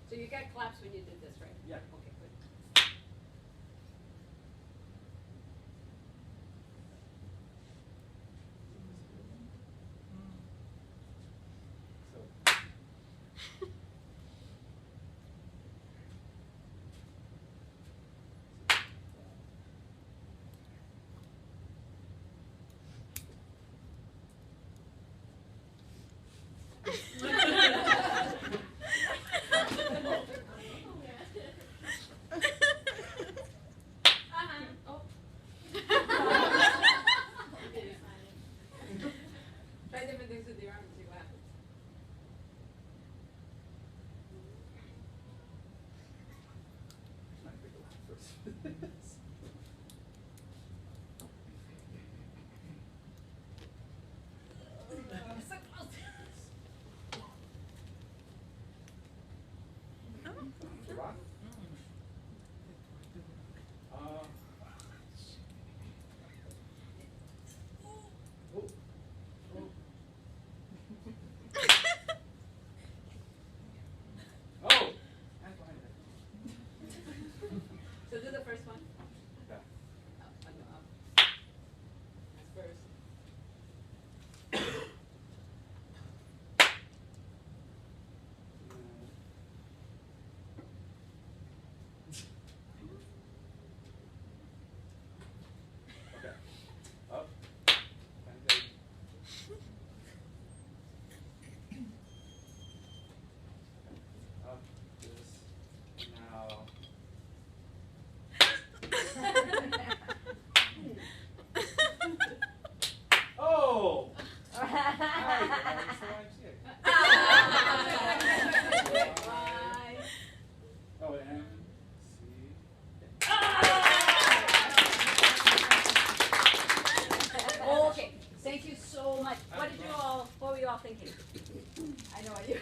S1: So you got claps when you did this, right?
S8: Yeah.
S1: Okay, good.
S8: So.
S1: Oh. Try different things with your arm and see what happens.
S8: I pick a lot first.
S1: So close.
S8: So rock. Oh. Oh. Oh. That's behind it.
S1: So do the first one.
S8: Yeah.
S1: Up, up. That's first.
S8: Okay. Up. Pancake. Up. This. Now. Oh!
S1: Why?
S8: Oh, M, C.
S1: Okay, thank you so much. What were you all thinking? I know what you.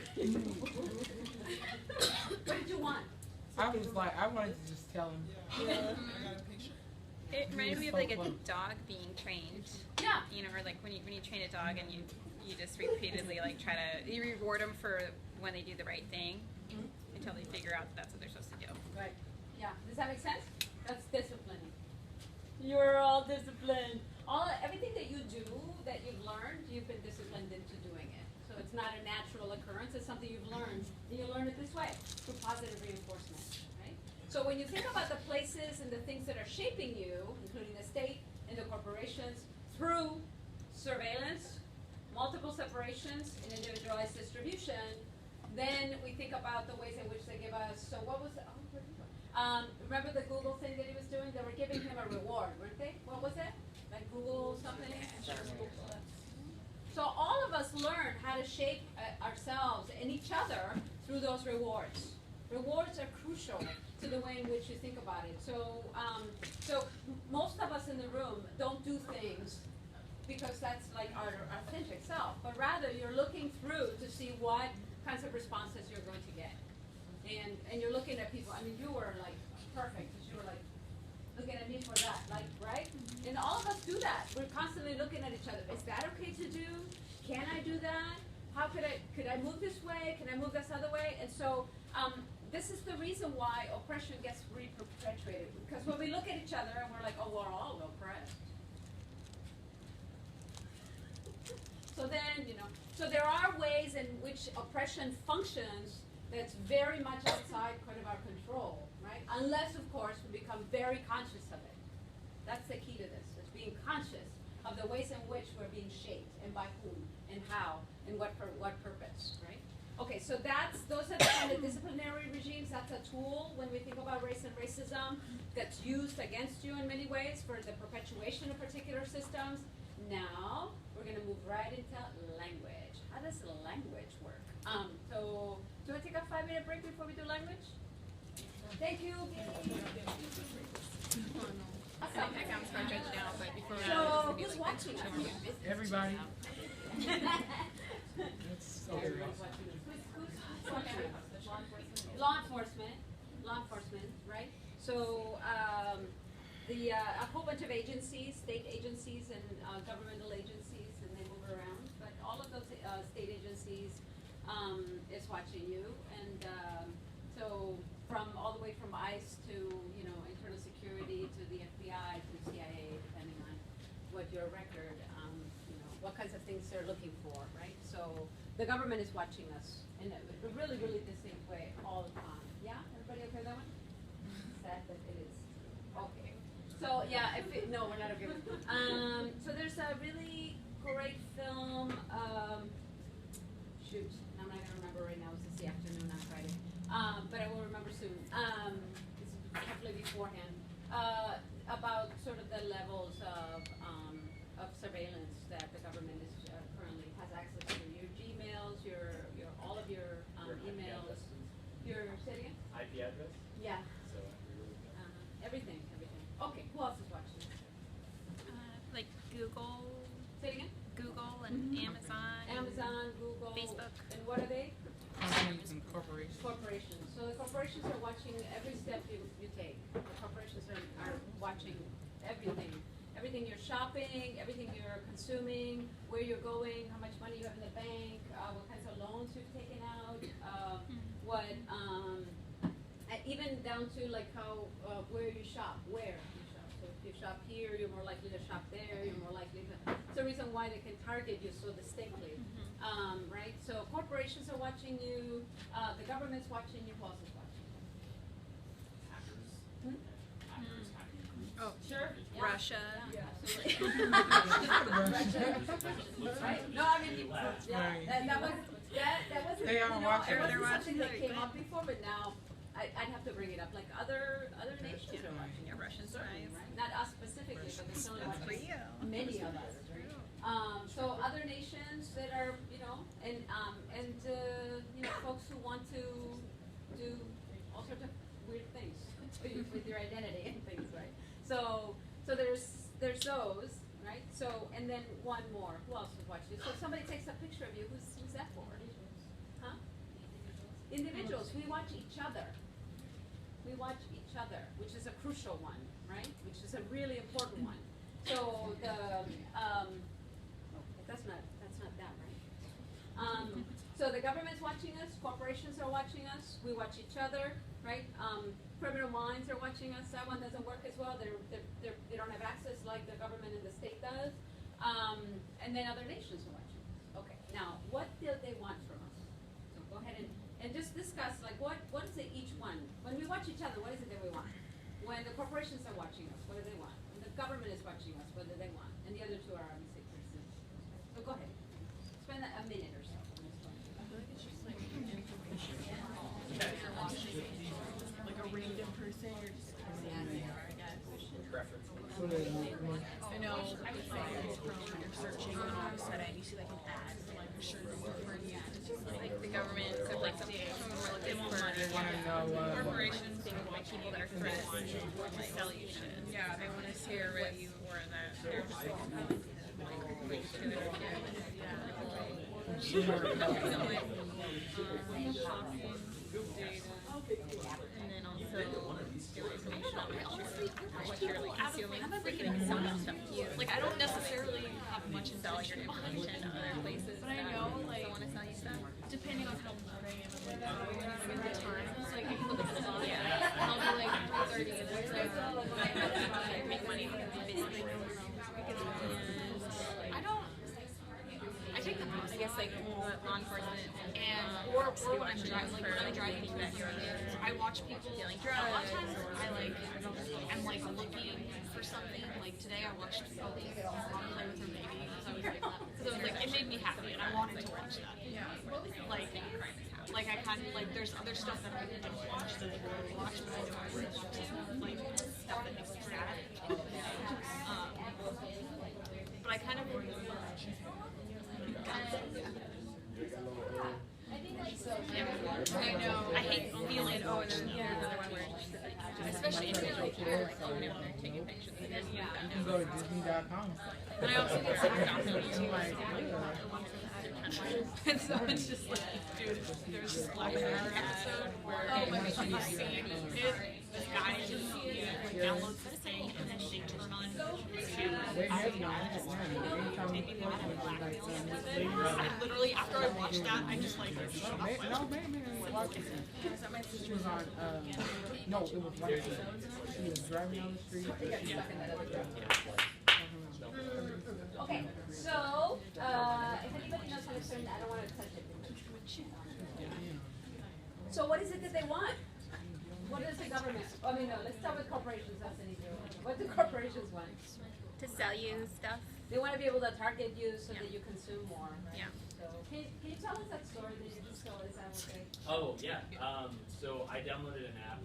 S1: What did you want?
S3: I was like, I wanted to just tell him.
S4: It reminded me of
S3: So
S4: like a
S3: fun.
S4: dog being trained.
S1: Yeah.
S4: You know, or like when you train a dog and you just repeatedly like try to you reward them for when they do the right thing until they figure out that that's what they're supposed to do.
S1: Right. Yeah. Does that make sense? That's disciplining. You're all disciplined. Everything that you do, that you've learned, you've been disciplined into doing it. So it's not a natural occurrence. It's something you've learned, and you learn it this way through positive reinforcement. Right. So when you think about the places and the things that are shaping you, including the state and the corporations, through surveillance, multiple separations, and individualized distribution, then we think about the ways in which they give us. So what was the? Oh, where did it go? Remember the Google thing that he was doing? They were giving him a reward, weren't they? What was it? Like Google something? So all of us learn how to shape ourselves and each other through those rewards. Rewards are crucial to the way in which you think about it. So, most of us in the room don't do things because that's like our authentic self, but rather you're looking through to see what kinds of responses you're going to get. And you're looking at people. I mean, you were like perfect because you were like looking at me for that, like, right? And all of us do that. We're constantly looking at each other. Is that okay to do? Can I do that? How could I move this way? Can I move this other way? And so this is the reason why oppression gets re-perpetuated. Because when we look at each other and we're like, oh, we're all oppressed. So then, so there are ways in which oppression functions that's very much outside kind of our control, right? Unless, of course, we become very conscious of it. That's the key to this, is being conscious of the ways in which we're being shaped, and by whom, and how, and what for what purpose, right? Okay, so those are the kind of disciplinary regimes. That's a tool when we think about race and racism that's used against you in many ways for the perpetuation of particular systems. Now, we're gonna move right into language. How does language work? So, do you want to take a 5-minute break before we do language? Thank you.
S4: I think I'm so judged now, but before
S1: So, who's watching us?
S8: Everybody. That's so
S1: Who's
S8: awesome.
S1: watching us? Law enforcement, right? So, a whole bunch of agencies, state agencies and governmental agencies, and they move around, but all of those state agencies is watching you, and so from all the way from ICE to, internal security to the FBI to CIA, depending on what your record, what kinds of things they're looking for, right? So the government is watching us in a really, really distinct way all the time. Yeah, everybody okay with that one? Sad that it is. Okay. So yeah, no, we're not okay with it. So there's a really great film. Shoot, I'm not gonna remember right now. It's the afternoon on Friday, but I will remember soon. Hopefully beforehand. About sort of the levels of surveillance that the government is currently has access to. Your Gmails, all of your emails, your say it again?
S9: IP address?
S1: Yeah.
S9: So
S1: Everything. Okay, who else is watching?
S4: like Google,
S1: Say it again?
S4: Google and Amazon,
S1: Amazon, Google,
S4: Facebook.
S1: and what are they?
S3: Companies and corporations.
S1: Corporations. So the corporations are watching every step you take. The corporations are watching everything you're shopping, everything you're consuming, where you're going, how much money you have in the bank, what kinds of loans you've taken out, even down to like how where you shop. So if you shop here, you're more likely to shop there. You're more likely to. It's the reason why they can target you so distinctly, right? So corporations are watching you. The government's watching you. Who else is watching?
S9: hackers.
S1: Hmm?
S9: Hackers hacking groups.
S4: Oh,
S1: Sure. Yeah.
S4: Russia.
S1: Yeah, absolutely. Right? No, I mean,
S3: Right.
S1: that wasn't.
S3: They are watching.
S1: It wasn't
S4: They're
S1: something
S4: watching.
S1: that came up before, but now I'd have to bring it up. Like other nations are watching.
S4: Yeah, Russian
S1: Certainly,
S4: spies.
S1: right? Not us specifically, but they're certainly
S4: That's
S1: watching
S4: real.
S1: many of us. Right? So other nations that are, folks who want to do all sorts of weird things with your identity and things, right? So there's those, right? So, and then one more. Who else is watching? So if somebody takes a picture of you, who's that for? Huh? Individuals. We watch each other. Which is a crucial one, right? Which is a really important one. So that's not that, right? So the government's watching us, corporations are watching us, we watch each other, right? Criminal minds are watching us. That one doesn't work as well. They don't have access like the government in the state does. And then other nations are watching us. Okay. Now, what do they want from us? So go ahead and just discuss like what is it each one? When we watch each other, what is it that we want? When the corporations are watching us, what do they want? When the government is watching us, what do they want? And the other two are obviously persons. So go ahead. Spend a minute or so on this one.
S6: I feel like it's just like information that you're watching, like a random person, you're just kind of I guess.
S9: Preference.
S6: I know, you're searching and all of a sudden you see like an ad for like a shirt or whatever, and it's just like
S4: Like the government could like something
S6: they want money.
S3: They want to know.
S4: corporations think like people that are threats like sell you shit.
S6: Yeah, they want to hear what you wore that. They're just
S4: And then also your information on what you're like consuming. I'm freaking selling stuff to you. Like I don't necessarily have much in selling your information to other places.
S6: But I know, like,
S4: want to sell you stuff.
S6: depending on how bored I am and like how I'm in the time, it's like I can look at the clock and I'll be like 3:30 and it's like
S4: Make money because I'm busy.
S6: I take the pros, I guess, like law enforcement
S4: And
S6: or when I'm driving, like
S4: for
S6: really driving me
S4: that you're
S6: crazy. I watch people.
S4: dealing
S6: A lot of
S4: drugs.
S6: times, I'm like looking for something. Like today, I watched Mom play with her baby because it made me happy, and I wanted to watch that. Like I kind of like there's other stuff that I don't watch that I really watch, but I don't really want to, like stuff that makes me sad. But I kind of I know. I hate feeling
S4: Another one where it's just like, especially individual people are like, oh, they're taking pictures of this.
S3: You can go to Disney.com.
S6: And I also get sick of
S3: I'm like,
S6: and so it's just like, dude, there's this Black Mirror episode where you see this guy just downloads this thing and then they turn on his camera.
S3: they have you on that now. Anytime you
S6: Taking
S3: click
S6: them out
S3: on
S6: of
S3: it, like,
S6: blackmail with it. I literally, after I watched that, I just like, shut up.
S3: no, maybe she was on, no, it was one she was driving down the street.
S1: Okay, so, if anybody knows how to turn, I don't want to touch it. So what is it that they want? What is the government? I mean, no, let's start with corporations. That's an easier one. What do corporations want?
S4: To sell you stuff.
S1: They want to be able to target you so that you consume more, right?
S4: Yeah.
S1: So, can you tell us that story that you just told? Is that okay?
S9: Oh yeah. So I downloaded an app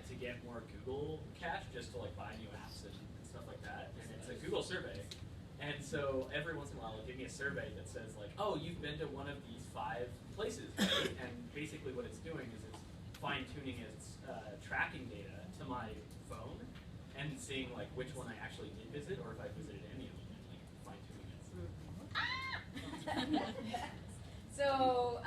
S9: to get more Google cash, just to like buy new apps and stuff like that. And it's a Google survey. And so every once in a while, it'll give me a survey that says like, oh, you've been to one of these 5 places, right? And basically what it's doing is it's fine-tuning its tracking data to my phone and seeing like which one I actually did visit or if I visited any of them, and like fine-tuning it.
S1: So,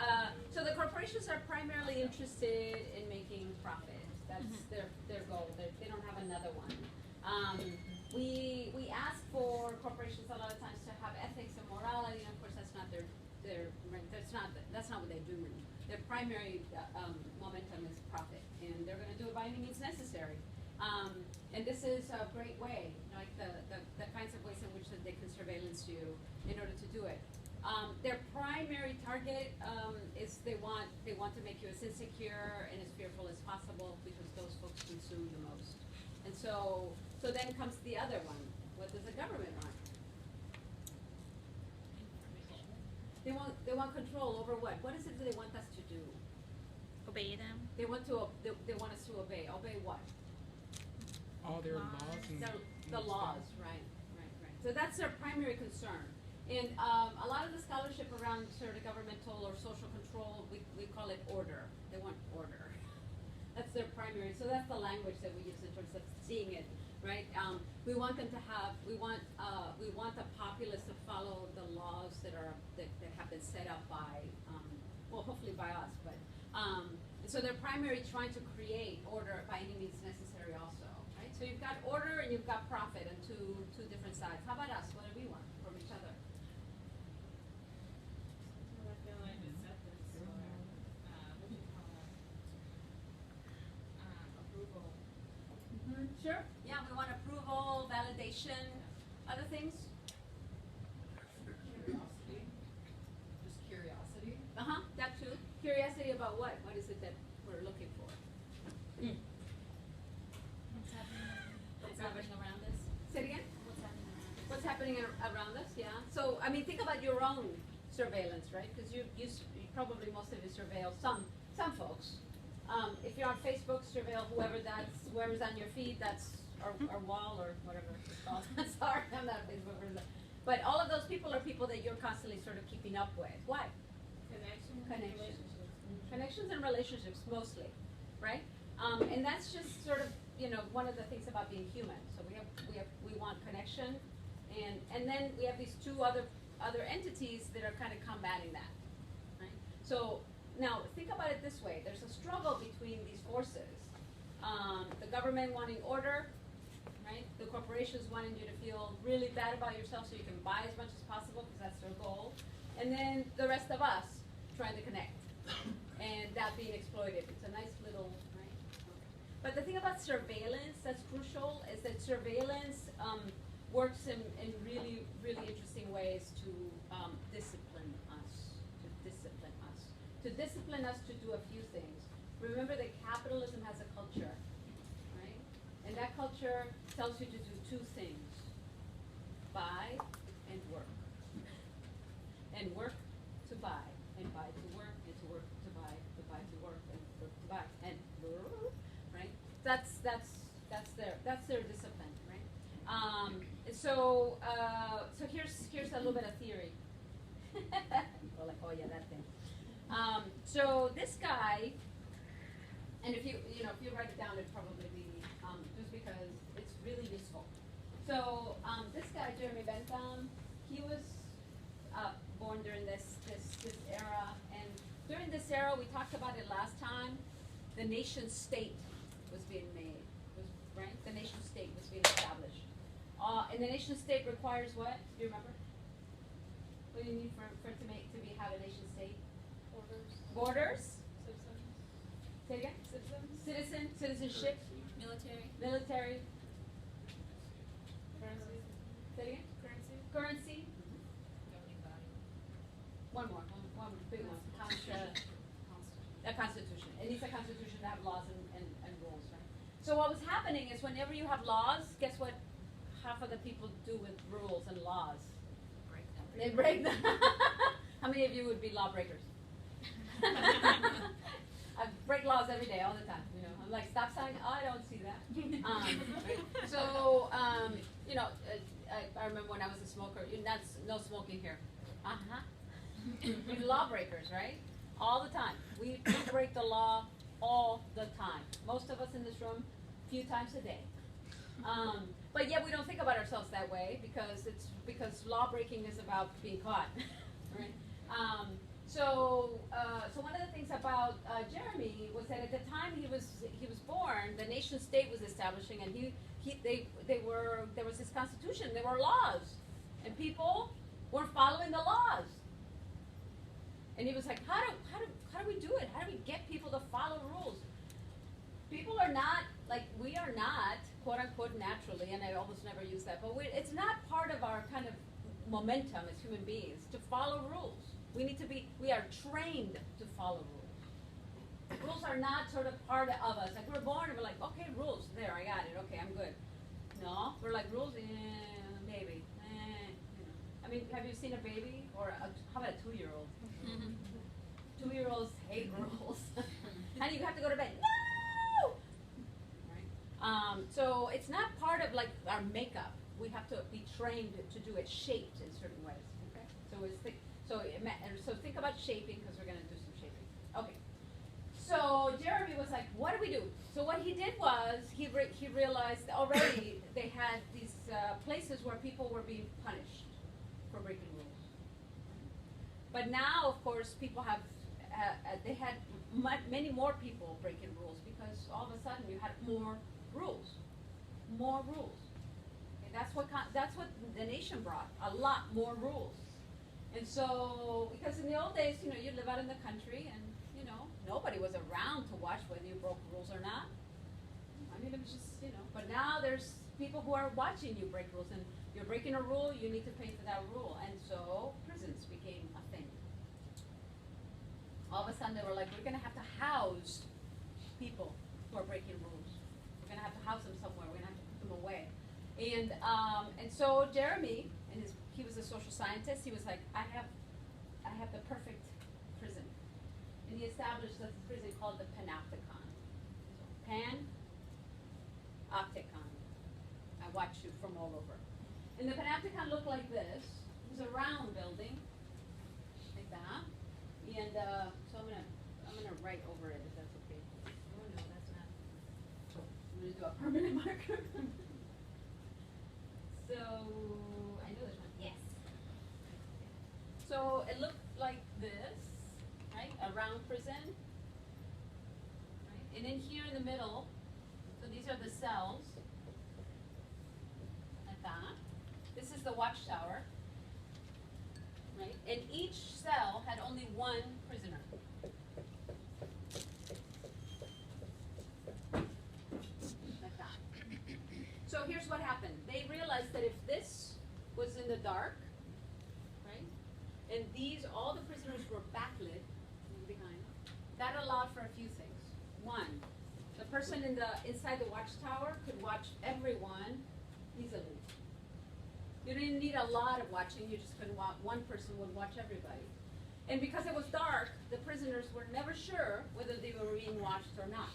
S1: so the corporations are primarily interested in making profit. That's their goal. They don't have another one. We ask for corporations a lot of times to have ethics and morality, and of course that's not that's not what they do. Their primary momentum is profit, and they're going to do it by any means necessary. And this is a great way, like the kinds of ways in which that they can surveillance you in order to do it. Their primary target is they want to make you as insecure and as fearful as possible because those folks consume the most. And so then comes the other one. What does the government want? They want control over what? What is it that they want us to do?
S4: Obey them.
S1: They want us to obey. Obey what?
S3: All their laws and
S1: The laws, right. So that's their primary concern. And a lot of the scholarship around sort of governmental or social control, we call it order. They want order. That's their primary. So that's the language that we use in terms of seeing it, right? We want them to have. We want the populace to follow the laws that have been set up by, well, hopefully by us. But so they're primarily trying to create order by any means necessary, also, right? So you've got order and you've got profit on two different sides. How about us? What do we want from each other?
S5: I feel like acceptance or what do you call it? Approval.
S1: Sure. Yeah, we want approval, validation, other things.
S10: Curiosity. Just curiosity.
S1: That too. Curiosity about what? What is it that we're looking for? What's happening around us? Say it again. What's happening around us? Yeah. So I mean, think about your own surveillance, right? Because you probably most of you surveil some folks. If you're on Facebook, surveil whoever's on your feed. That's our wall or whatever it's called. Sorry, I'm not a Facebook person. But all of those people are people that you're constantly sort of keeping up with. Why? Connections and relationships mostly, right? And that's just sort of one of the things about being human. So we want connection, and then we have these two other entities that are kind of combating that, right? So now think about it this way: there's a struggle between these forces. The government wanting order, right? The corporations wanting you to feel really bad about yourself so you can buy as much as possible because that's their goal, and then the rest of us trying to connect, and that being exploited. It's a nice little, right? But the thing about surveillance that's crucial is that surveillance works in really, really interesting ways to discipline us, to discipline us to do a few things. remember that capitalism has a culture, right? And that culture tells you to do two things: buy and work. And work to buy, and buy to work, and to work to buy to work, and work to buy, and right? That's their discipline, right? So here's a little bit of theory. We're like, oh yeah, that thing. So this guy, and if you write it down, it'd probably be just because it's really useful. So this guy, Jeremy Bentham, he was born during this era, and during this era, we talked about it last time. The nation state was being made, right? The nation state was being established, and the nation state requires what? Do you remember? What do you need for it to have a nation state? Borders.
S2: Citizens.
S1: Say it again. Citizenship. Military.
S2: Currency.
S1: Say it again.
S2: Currency.
S1: Currency.
S10: Governing body.
S1: One more. One big one. A constitution. It needs a constitution to have laws and rules, right? So what was happening is whenever you have laws, guess what half of the people do with rules and laws? They break them. How many of you would be lawbreakers? I break laws every day, all the time. I'm like, stop sign. Oh, I don't see that. I remember when I was a smoker. No smoking here. You're lawbreakers, right? All the time. We break the law all the time. Most of us in this room, a few times a day. But yet we don't think about ourselves that way because law breaking is about being caught, right? So one of the things about Jeremy was that at the time he was born, the nation state was establishing, and there was this constitution, there were laws, and people were following the laws. And he was like, how do we do it? How do we get people to follow rules? People are not, we are not, quote unquote, naturally, and I almost never use that, but it's not part of our kind of momentum as human beings to follow rules. We are trained to follow rules. Rules are not sort of part of us. Like we're born and we're like, okay, rules, there, I got it, okay, I'm good. No, we're like, rules, maybe. I mean, have you seen a baby? Or how about a 2-year-old? 2-year-olds hate rules. And you have to go to bed. No! Right? So it's not part of our makeup. We have to be trained to do it, shaped in certain ways. Okay? So think about shaping, because we're going to do some shaping. Okay. So Jeremy was like, what do we do? So what he did was he realized already they had these places where people were being punished for breaking rules. But now, of course, people have they had many more people breaking rules because all of a sudden you had more rules. Okay, that's what the nation brought, a lot more rules. And so, because in the old days, you live out in the country and, nobody was around to watch whether you broke rules or not. I mean, it was just, but now there's people who are watching you break rules, and you're breaking a rule, you need to pay for that rule. And so prisons became a thing. All of a sudden they were like, we're going to have to house people who are breaking rules. We're going to have to house them somewhere. We're going to have to put them away. And so Jeremy, he was a social scientist. He was like, I have the perfect prison. And he established a prison called the Panopticon. Pan-opticon. I watch you from all over. And the Panopticon looked like this. It was a round building, like that. And so I'm gonna write over it if that's okay. Oh no, that's not. I'm gonna do a permanent marker. So I know there's one. Yes. So it looked like this, right? A round prison. Right? And in here in the middle, so these are the cells. Like that. This is the watchtower. Right? And each cell had only one prisoner. Like that. So here's what happened. They realized that if this was in the dark, right, and all the prisoners were backlit behind, that allowed for a few things. one. The person inside the watchtower could watch everyone easily. You didn't need a lot of watching, you just couldn't watch, one person would watch everybody. And because it was dark, the prisoners were never sure whether they were being watched or not.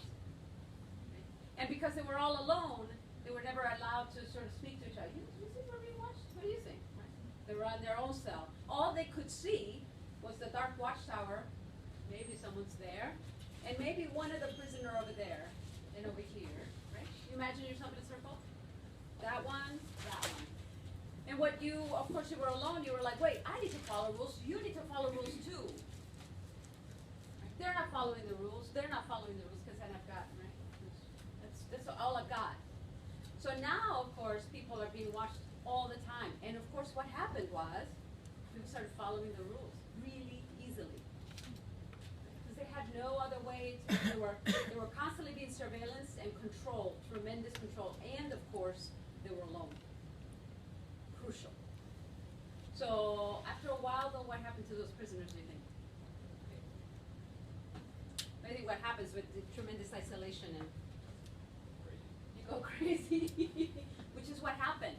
S1: And because they were all alone, they were never allowed to sort of speak to each other. You think we're being watched? What do you think? Right? They were on their own cell. All they could see was the dark watchtower. Maybe someone's there. And maybe one of the prisoner over there and over here. Right? You imagine yourself in a circle? That one, that one. And what you, of course, you were alone. You were like, wait, I need to follow rules. You need to follow rules too. Right? They're not following the rules. They're not following the rules because then I've got, right? That's all I've got. So now, of course, people are being watched all the time. And of course, what happened was people started following the rules really easily. Because they had no other way to, they were constantly being surveillanced and controlled, tremendous control. And of course, they were alone. Crucial. So after a while, though, what happened to those prisoners, do you think? I think what happens with the tremendous isolation and you go crazy, which is what happened.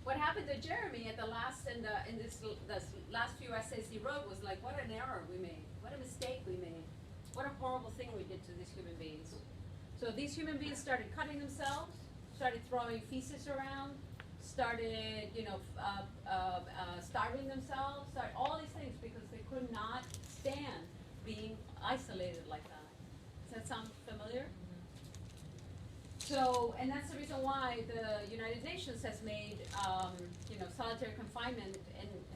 S1: What happened to Jeremy at the last in this last few essays he wrote was like, what an error we made, what a mistake we made, what a horrible thing we did to these human beings. So these human beings started cutting themselves, started throwing feces around, started, starving themselves, started all these things because they could not stand being isolated like that. Does that sound familiar? So, and that's the reason why the United Nations has made, solitary confinement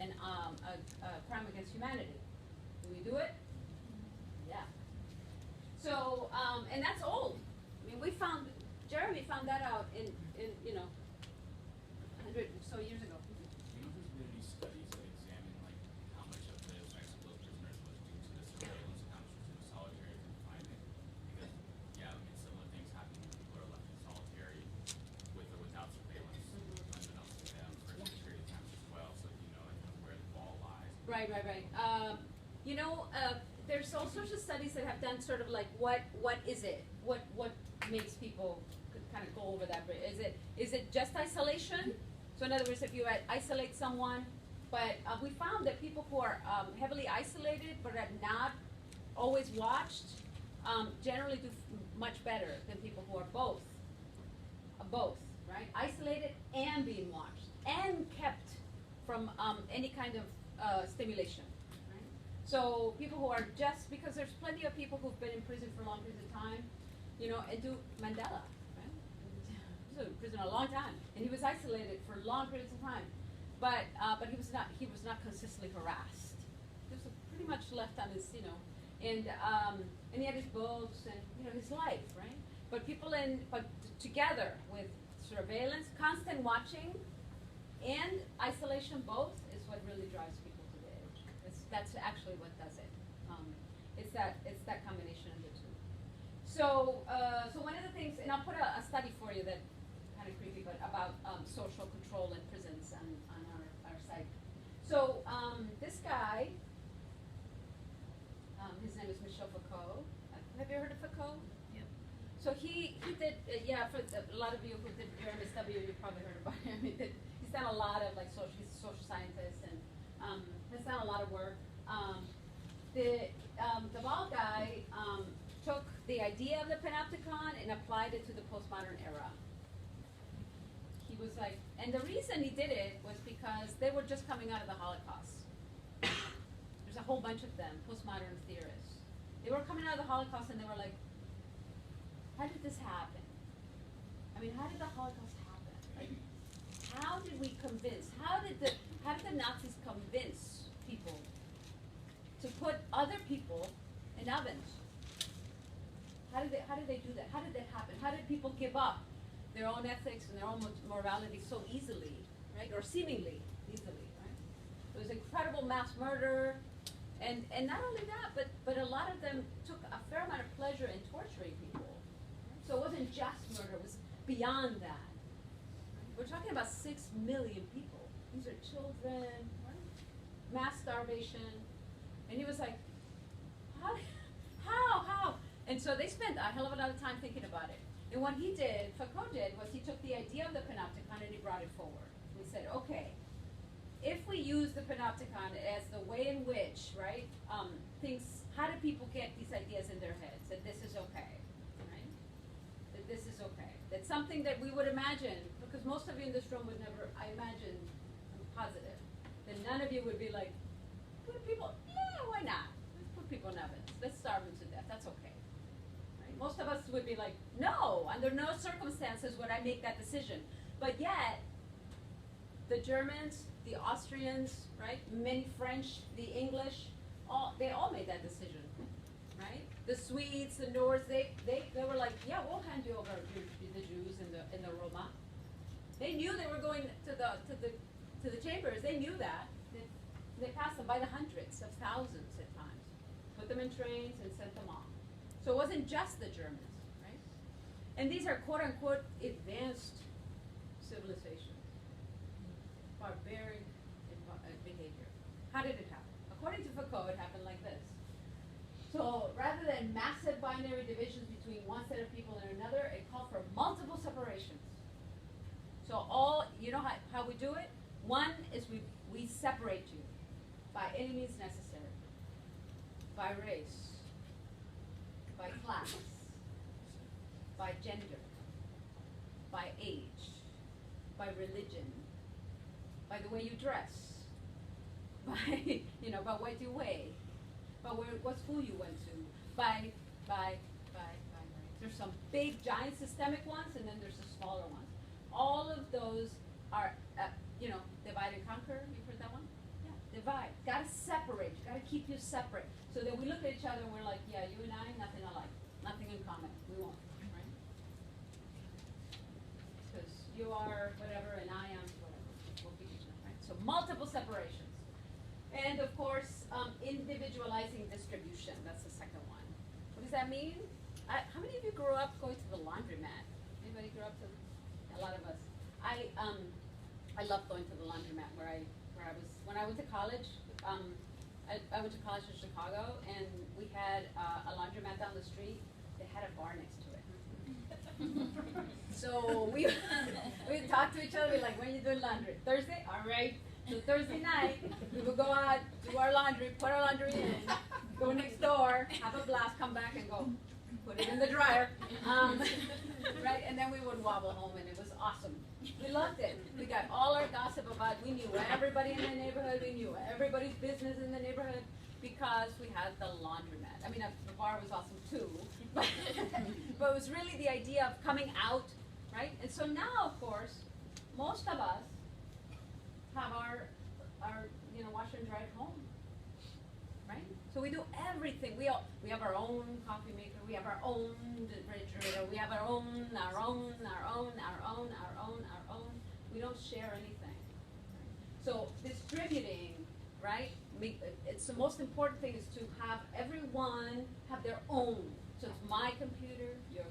S1: and a crime against humanity. Do we do it? Yeah. So, and that's old. I mean, Jeremy found that out in 100 or so years ago.
S11: Do you know if there's been any studies that examine like how much of the effects of those prisoners was due to the surveillance and how much was due to solitary confinement? Because some of the things happen when people are left in solitary with or without surveillance, unbeknownst to them for a period of time as well. So like where the ball lies.
S1: Right. There's all sorts of studies that have done sort of like what is it? What makes people kind of go over that bridge? Is it just isolation? So in other words, if you isolate someone, but we found that people who are heavily isolated but are not always watched generally do much better than people who are both, right? Isolated and being watched and kept from any kind of stimulation. So people who are just, because there's plenty of people who've been in prison for long periods of time, and do Mandela, right? He was in prison a long time, and he was isolated for long periods of time, but he was not consistently harassed. He was pretty much left on his, and he had his books and his life, right? But together with surveillance, constant watching, and isolation, both is what really drives people. That's actually what does it. It's that combination of the two. So one of the things, and I'll put a study for you that kind of creepy, but about social control in prisons on our site. So this guy, his name is Michel Foucault. Have you heard of Foucault?
S4: Yep.
S1: So he did, for a lot of you who did your MSW, you probably heard about him. He's done a lot of he's a social scientist and has done a lot of work. The bald guy took the idea of the panopticon and applied it to the postmodern era. He was like, and the reason he did it was because they were just coming out of the Holocaust. There's a whole bunch of them, postmodern theorists. They were coming out of the Holocaust and they were like, how did this happen? I mean, how did the Holocaust happen? Like, how did we convince? How did the Nazis convince people to put other people in ovens? How did they do that? How did that happen? How did people give up their own ethics and their own morality so easily, right? Or seemingly easily, right? It was incredible mass murder, and not only that, but a lot of them took a fair amount of pleasure in torturing people. So it wasn't just murder; it was beyond that. We're talking about 6 million people. These are children, right? Mass starvation. And he was like, how? And so they spent a hell of a lot of time thinking about it. And what Foucault did, was he took the idea of the panopticon and he brought it forward. We said, okay, if we use the panopticon as the way in which, right, how do people get these ideas in their heads, that this is okay, right? That this is okay. That's something that we would imagine, because most of you in this room would never, I imagine, I'm positive, that none of you would be like, put people, yeah, why not? Let's put people in ovens. Let's starve them to death. That's okay. Right? Most of us would be like, no, under no circumstances would I make that decision. But yet, the Germans, the Austrians, right? Many French, the English, they all made that decision, right? The Swedes, the Nords, they were like, yeah, we'll hand you over the Jews and the Roma. They knew they were going to the chambers. They knew that. They passed them by the hundreds of thousands at times, put them in trains and sent them off. So it wasn't just the Germans, right? And these are quote unquote advanced civilizations. Barbaric behavior. How did it happen? According to Foucault, it happened like this. So rather than massive binary divisions between one set of people and another, it called for multiple separations. So you know how we do it? One is we separate you by any means necessary, by race, by class, by gender, by age, by religion, by the way you dress, by by what you weigh, by what school you went to, by. There's some big, giant systemic ones, and then there's the smaller ones. All of those are, divide and conquer. You've heard that one? Yeah. Divide. Gotta separate. You gotta keep you separate. So that we look at each other and we're like, yeah, you and I, nothing alike, nothing in common. We won't, right? Because you are whatever and I am whatever. We'll be each other, right? So multiple separations. And of course, individualizing distribution. That's the second one. What does that mean? How many of you grew up going to the laundromat? Anybody grew up to? A lot of us. I loved going to the laundromat when I went to college. I went to college in Chicago, and we had a laundromat down the street. They had a bar next to it. So we would talk to each other, be like, when are you doing laundry? Thursday? All right. So Thursday night, we would go out, do our laundry, put our laundry in, go next door, have a blast, come back and go, put it in the dryer. Right? And then we would wobble home, and it was awesome. We loved it. We got all our gossip about, we knew everybody in the neighborhood, we knew everybody's business in the neighborhood, because we had the laundromat. I mean, the bar was awesome too, but it was really the idea of coming out, right? And so now, of course, most of us have our washer and dryer at home, right? So we do everything. We have our own coffee maker. We have our own refrigerator. We have our own. We don't share anything. So distributing, right? It's the most important thing is to have everyone have their own. So it's my computer, your.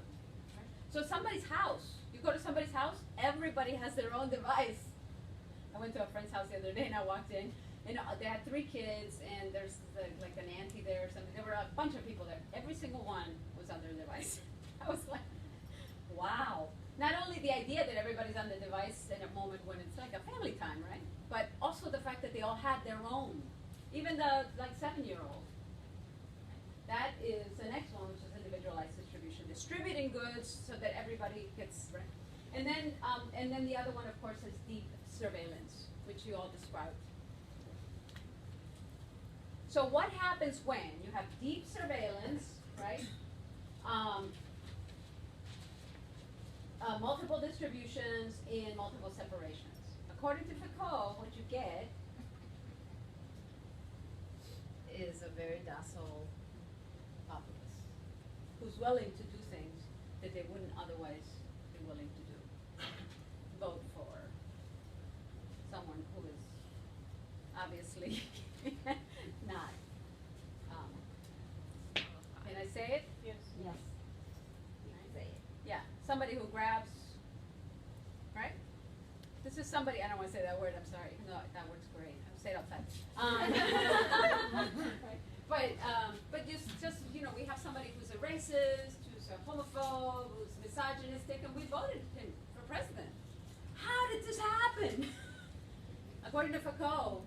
S1: Right? So somebody's house. You go to somebody's house. Everybody has their own device. I went to a friend's house the other day and I walked in, and they had 3 kids, and there's like an auntie there or something. There were a bunch of people there. Every single one was on their device. I was like, wow. Not only the idea that everybody's on the device in a moment when it's like a family time, right? But also the fact that they all had their own. Even the 7-year-old. That is the next one, which is individualized distribution. Distributing goods so that everybody gets, right? And then the other one, of course, is deep surveillance, which you all described. So what happens when you have deep surveillance, right? Multiple distributions in multiple separations. According to Foucault, what you get is a very docile populace who's willing to do things that they wouldn't otherwise be willing to do. Vote for someone who is obviously not. Can I say it?
S7: Yes.
S1: Yes. Can I say it? Yeah. Somebody who grabs, right? This is somebody, I don't want to say that word, I'm sorry. No, that word's great. I'll say it outside. Right. but just you know, we have somebody who's a racist, who's a homophobe, who's misogynistic, and we voted him for president. How did this happen? According to Foucault,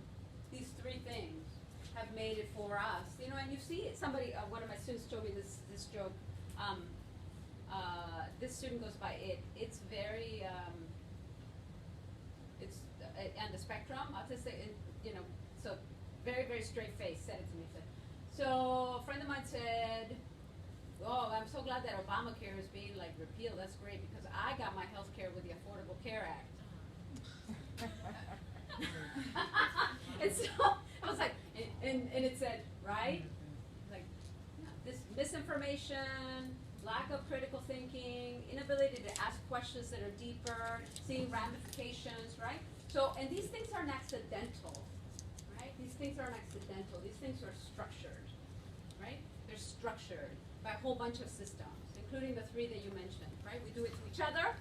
S1: these three things have made it for us. You know, and you see it. Somebody, one of my students told me this joke. This student goes by it. It's very, it's on the spectrum, autistic, you know, so very, very straight face, said it to me. So a friend of mine said, oh, I'm so glad that Obamacare is being like repealed. That's great because I got my health care with the Affordable Care Act. And so I was like, and it said, right? Like, yeah, this misinformation, lack of critical thinking, inability to ask questions that are deeper, seeing ramifications, right? So, and these things aren't accidental, right? These things aren't accidental. These things are structured, right? They're structured by a whole bunch of systems, including the three that you mentioned, right? We do it to each other.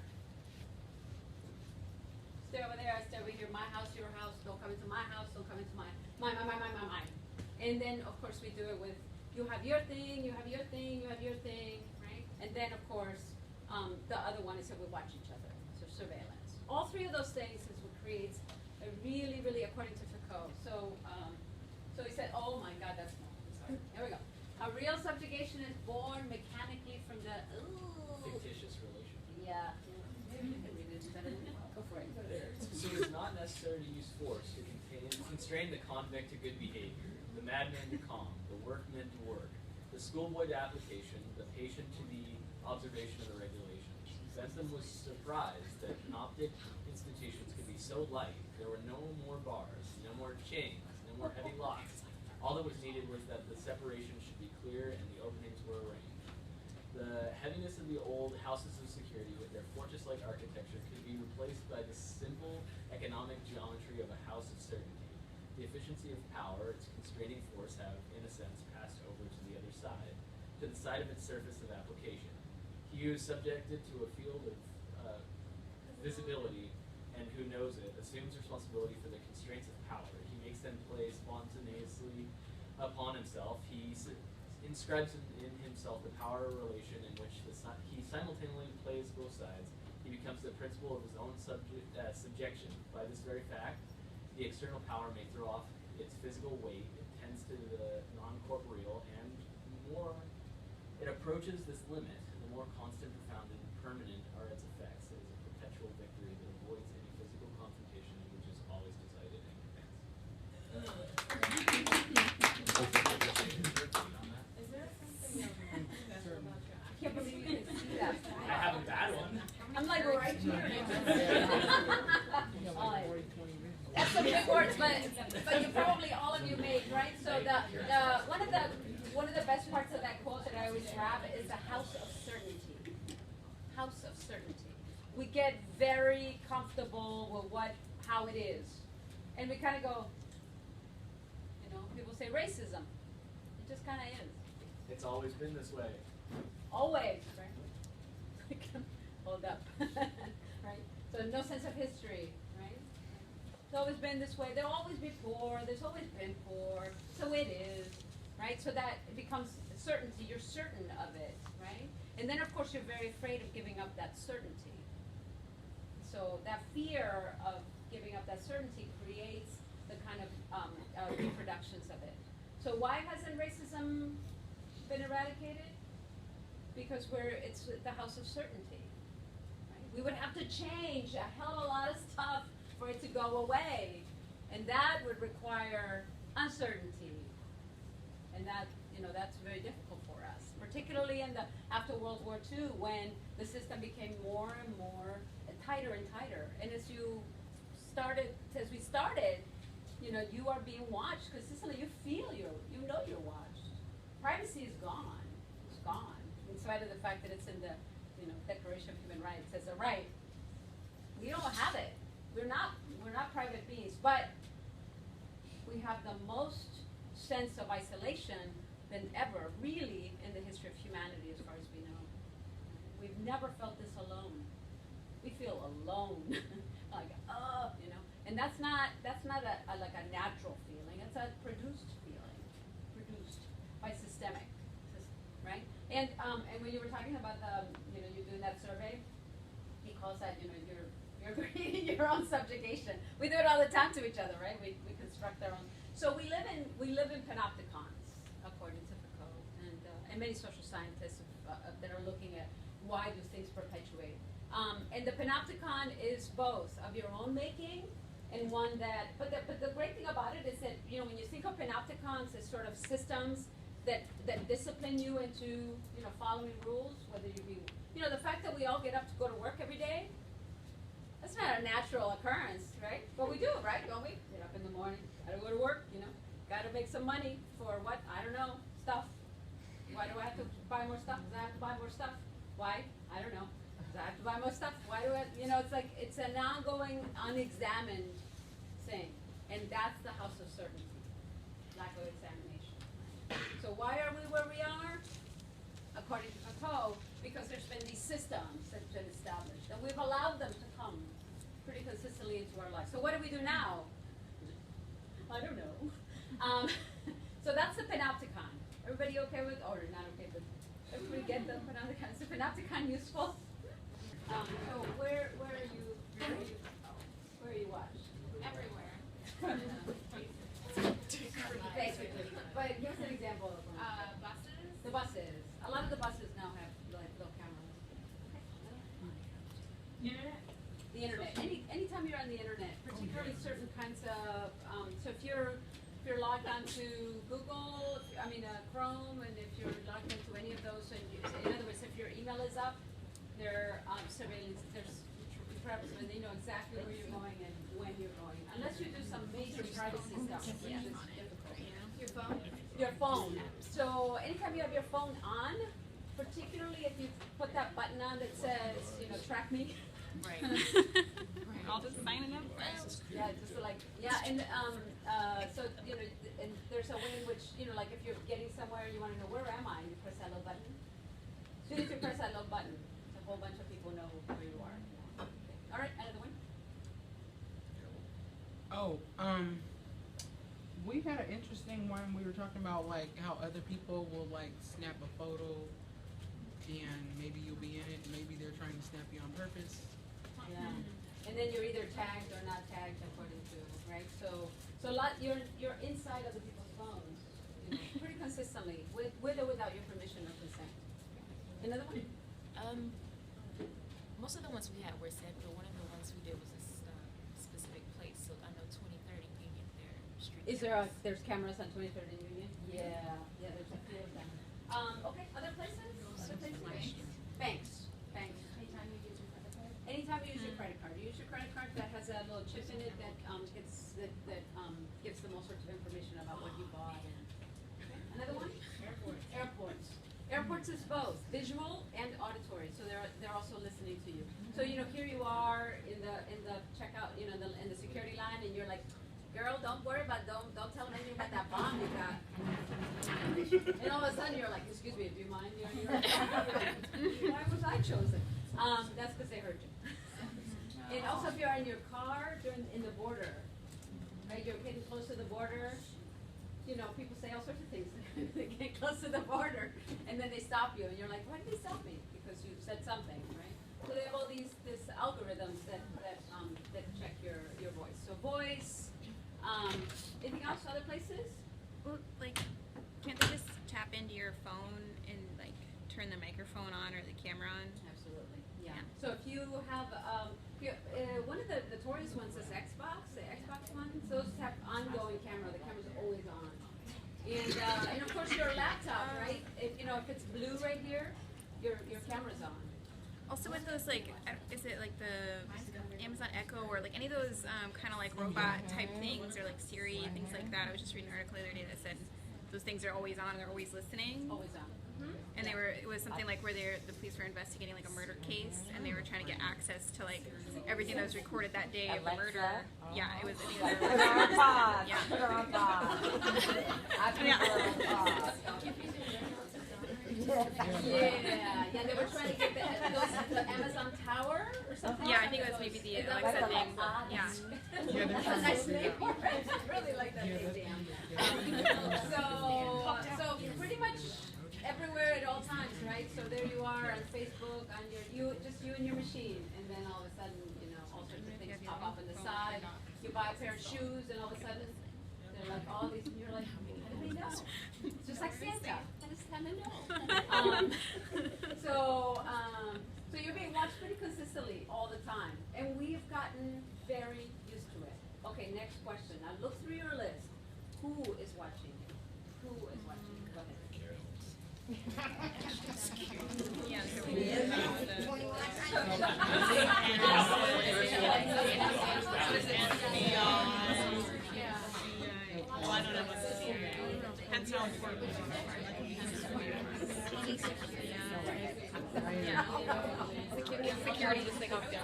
S1: Stay over there, I stay over here, my house, your house, don't come into my house, don't come into mine. Mine. And then, of course, we do it with, you have your thing, you have your thing, you have your thing, right? And then, of course, the other one is that we watch each other, so surveillance. All three of those things is what creates a really, really, according to Foucault. So, so he said, oh my God, that's small. Sorry. There we go. A real subjugation is born mechanically from the,
S9: Fictitious relation.
S1: yeah. Maybe you can read it better than me. Go for it.
S9: So it is not necessary to use force to constrain the convict to good behavior, the madman to calm, the workman to work, the schoolboy to application, the patient to the observation of the regulations. Bentham was surprised that Optic institutions could be so light. There were no more bars, no more chains, no more heavy locks. All that was needed was that the separation should be clear and the openings were arranged. The heaviness of the old houses of security with their fortress-like architecture could be replaced by the simple economic geometry of a house of certainty. The efficiency of power, its constraining force have, in a sense, passed over to the other side, to the side of its surface of application. He who is subjected to a field of visibility and who knows it assumes responsibility for the constraints of power. He makes them play spontaneously upon himself. He inscribes in himself the power relation in which he simultaneously plays both sides. He becomes the principle of his own subjection. By this very fact, the external power may throw off its physical weight, it tends to the non-corporeal, and more it approaches this limit, the more constant, profound, and permanent are its effects. It is a perpetual victory that avoids any physical confrontation and which is always decided in advance.
S5: Is there something about your
S1: I can't believe you can see that.
S9: I have a bad one.
S1: I'm like right here.
S3: You know, like 40, 20 minutes.
S1: That's some big words, but you probably all of you made, right? So one of the best parts of that quote that I always grab is the house of certainty. House of certainty. We get very comfortable with how it is, and we kind of go, you know, people say racism. It just kind of is.
S9: It's always been this way.
S1: Always, right? Hold up, right? So no sense of history, right? It's always been this way. There'll always be poor. There's always been poor. So it is, right? So that it becomes certainty. You're certain of it, right? And then of course you're very afraid of giving up that certainty. So that fear of giving up that certainty creates the kind of reproductions of it. So why hasn't racism been eradicated? Because it's the house of certainty. Right? We would have to change a hell of a lot of stuff for it to go away. And that would require uncertainty. And that, you know, that's very difficult for us. Particularly after World War II, when the system became more and more tighter and tighter. And as we started, you know, you are being watched consistently. You feel you know you're watched. Privacy is gone. It's gone. In spite of the fact that it's in the, you know, Declaration of Human Rights as a right. We don't have it. We're not private beings, but we have the most sense of isolation than ever, really, in the history of humanity, as far as we know. We've never felt this alone. We feel alone, like, you know, and that's not like a natural feeling. It's a produced feeling, produced. And when you were talking about the, you know, you're doing that survey, he calls that, you know, you're creating your own subjugation. We do it all the time to each other, right? We construct our own. So we live in panopticons, according to Foucault, and many social scientists that are looking at why do things perpetuate. And the panopticon is both of your own making and one that, but the great thing about it is that, you know, when you think of panopticons as sort of systems that discipline you into, you know, following rules, whether you be, you know, the fact that we all get up to go to work every day, that's not a natural occurrence, right? But we do, right? Don't we? Get up in the morning, gotta go to work, you know, gotta make some money for what? I don't know, stuff. Why do I have to buy more stuff? Because I have to buy more stuff. Why? I don't know. Because I have to buy more stuff. Why do I, you know, it's like, it's an ongoing, unexamined thing. And that's the house of certainty, lack of examination. So why are we where we are? According to Foucault, because there's been these systems that have been established, and we've allowed them to come pretty consistently into our lives. So what do we do now? I don't know. So that's the panopticon. Everybody okay with, or not okay, but everybody get the panopticon? Is the panopticon useful? So where are you watched?
S2: Everywhere.
S1: Basically. But give us an example of one.
S2: Buses.
S1: The buses. A lot of the buses now have like little cameras.
S5: Internet?
S1: The internet. Anytime you're on the internet, particularly certain kinds of, so if you're logged onto Google, Chrome, and if you're logged into any of those, and in other words, if your email is up, they're surveillance, there's traps, and they know exactly where you're going and when you're going. Unless you do some major privacy stuff, which is difficult.
S2: Your phone.
S1: Your phone. So anytime you have your phone on, particularly if you put that button on that says, you know, track me.
S4: Right. All just signing up.
S1: Yeah, just like, yeah, and so, you know, and there's a way in which, you know, like if you're getting somewhere and you want to know where am I, you press that little button. As soon as you press that little button, a whole bunch of people know where you are. Okay. All right, another one.
S3: We had an interesting one. We were talking about like how other people will like snap a photo and maybe you'll be in it, maybe they're trying to snap you on purpose.
S1: Yeah. And then you're either tagged or not tagged according to, right? So a lot, you're inside other people's phones, you know, pretty consistently, with or without your permission or consent. Another one?
S10: Most of the ones we had were said, but one of the ones we did was this specific place. So I know 2030 Union there.
S1: Is there's cameras on 23rd and Union? Yeah, there's a few of them. Okay, other places? Other places? Banks. Anytime you use your credit card? Anytime you use your credit card. You use your credit card that has a little chip in it that gives them all sorts of information about what you bought. Okay. Another one? Airports is both visual and auditory, so they're also listening to you. So you know, here you are in the checkout, you know, in the security line, and you're like, girl, don't worry about, don't tell them anything about that bomb you got. And all of a sudden you're like, excuse me, do you mind? Why was I chosen? That's because they heard you. And also if you're in your car in the border, right? You're getting close to the border. You know, people say all sorts of things. They get close to the border, and then they stop you, and you're like, why did they stop me? Because you said something, right? So they have all these algorithms that check your voice. So voice. Anything else? Other places?
S4: Well, like, can't they just tap into your phone and like turn the microphone on or the camera on?
S1: Absolutely. Yeah. So if you have one of the notorious ones is Xbox, the Xbox ones. Those have ongoing camera. The camera's always on. And of course your laptop, right? If it's blue right here, your camera's on.
S4: Also with those, like, is it like the Amazon Echo or like any of those kind of like robot type things or like Siri, things like that? I was just reading an article the other day that said those things are always on, they're always listening.
S1: Always on.
S4: And it was something like where the police were investigating like a murder case and they were trying to get access to like everything that was recorded that day of the murder. Yeah, it was.
S12: Put her on pause.
S4: Yeah.
S12: Put her on pause. I put her on pause.
S1: Yeah, they were trying to get the Amazon Tower or something.
S4: Yeah, I think it was maybe the Alexa thing. Yeah.
S1: That's a nice name for it. I really like that name. So pretty much everywhere at all times. right? So there you are on Facebook, on just you and your machine, and then all of a sudden, you know, all sorts of things pop up on the side. You buy a pair of shoes, and all of a sudden, they're like all these, and you're like, how do they know? It's just like Santa. I just kind of know. So you're being watched pretty consistently all the time, and we've gotten very used to it. Okay, next question. Now look through your list. Who is watching you? Who is watching you? Go ahead.
S6: Well, I don't know what's the theory. Depends how important it is.
S4: Security just like off the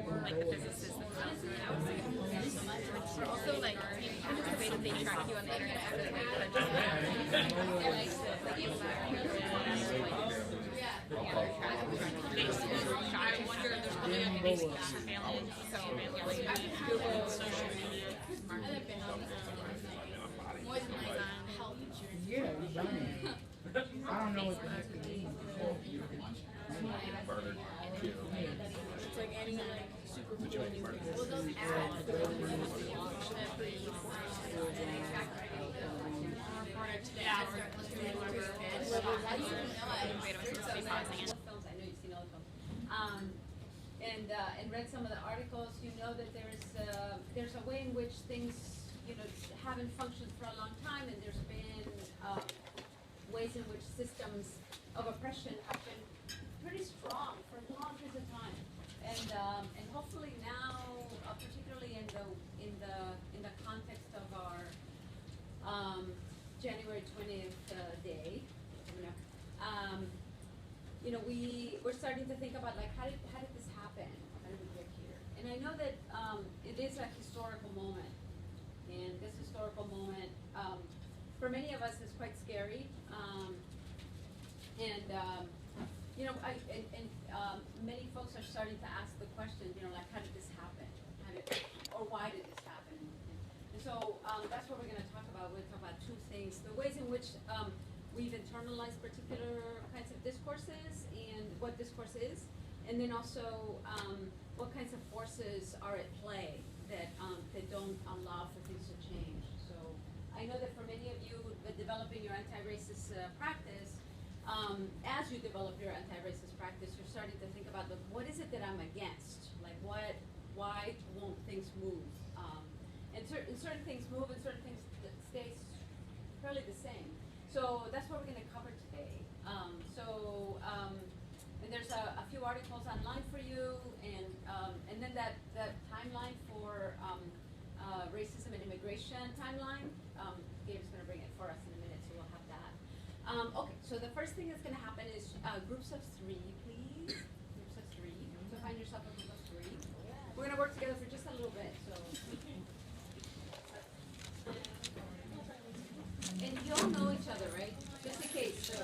S4: or like the businesses themselves. Or also like even just the way that they track you on the internet so that they
S6: I wonder if there's probably going to be surveillance, Google, social media, marketing.
S3: Yeah, you done it. I don't know what the heck it means.
S7: It's like any like super cool
S1: Films, I know you've seen all the films. And read some of the articles, you know that there's a way in which things, you know, haven't functioned for a long time, and there's been ways in which systems of oppression have been pretty strong for long periods of time. And hopefully now, particularly in the context of our January 20th day, you know, we're starting to think about like how did this happen? How did we get here? And I know that it is a historical moment, and this historical moment for many of us is quite scary. You know, many folks are starting to ask the question, you know, like how did this happen? Or why did this happen? And so that's what we're going to talk about. We're going to talk about two things: the ways in which we've internalized particular kinds of discourses and what discourse is, and then also what kinds of forces are at play that don't allow for things to change. So I know that for many of you, developing your anti-racist practice, as you develop your anti-racist practice, you're starting to think about what is it that I'm against? Like why won't things move? And certain things move and certain things stay fairly the same. So that's what we're going to cover today. And there's a few articles online for you, and then that timeline for racism and immigration timeline. Gabe's going to bring it for us in a minute, so we'll have that. Okay, so the first thing that's going to happen is groups of three, please. Groups of three. So find yourself a group of three. We're going to work together for just a little bit. So. And you all know each other, right? Just in case. So.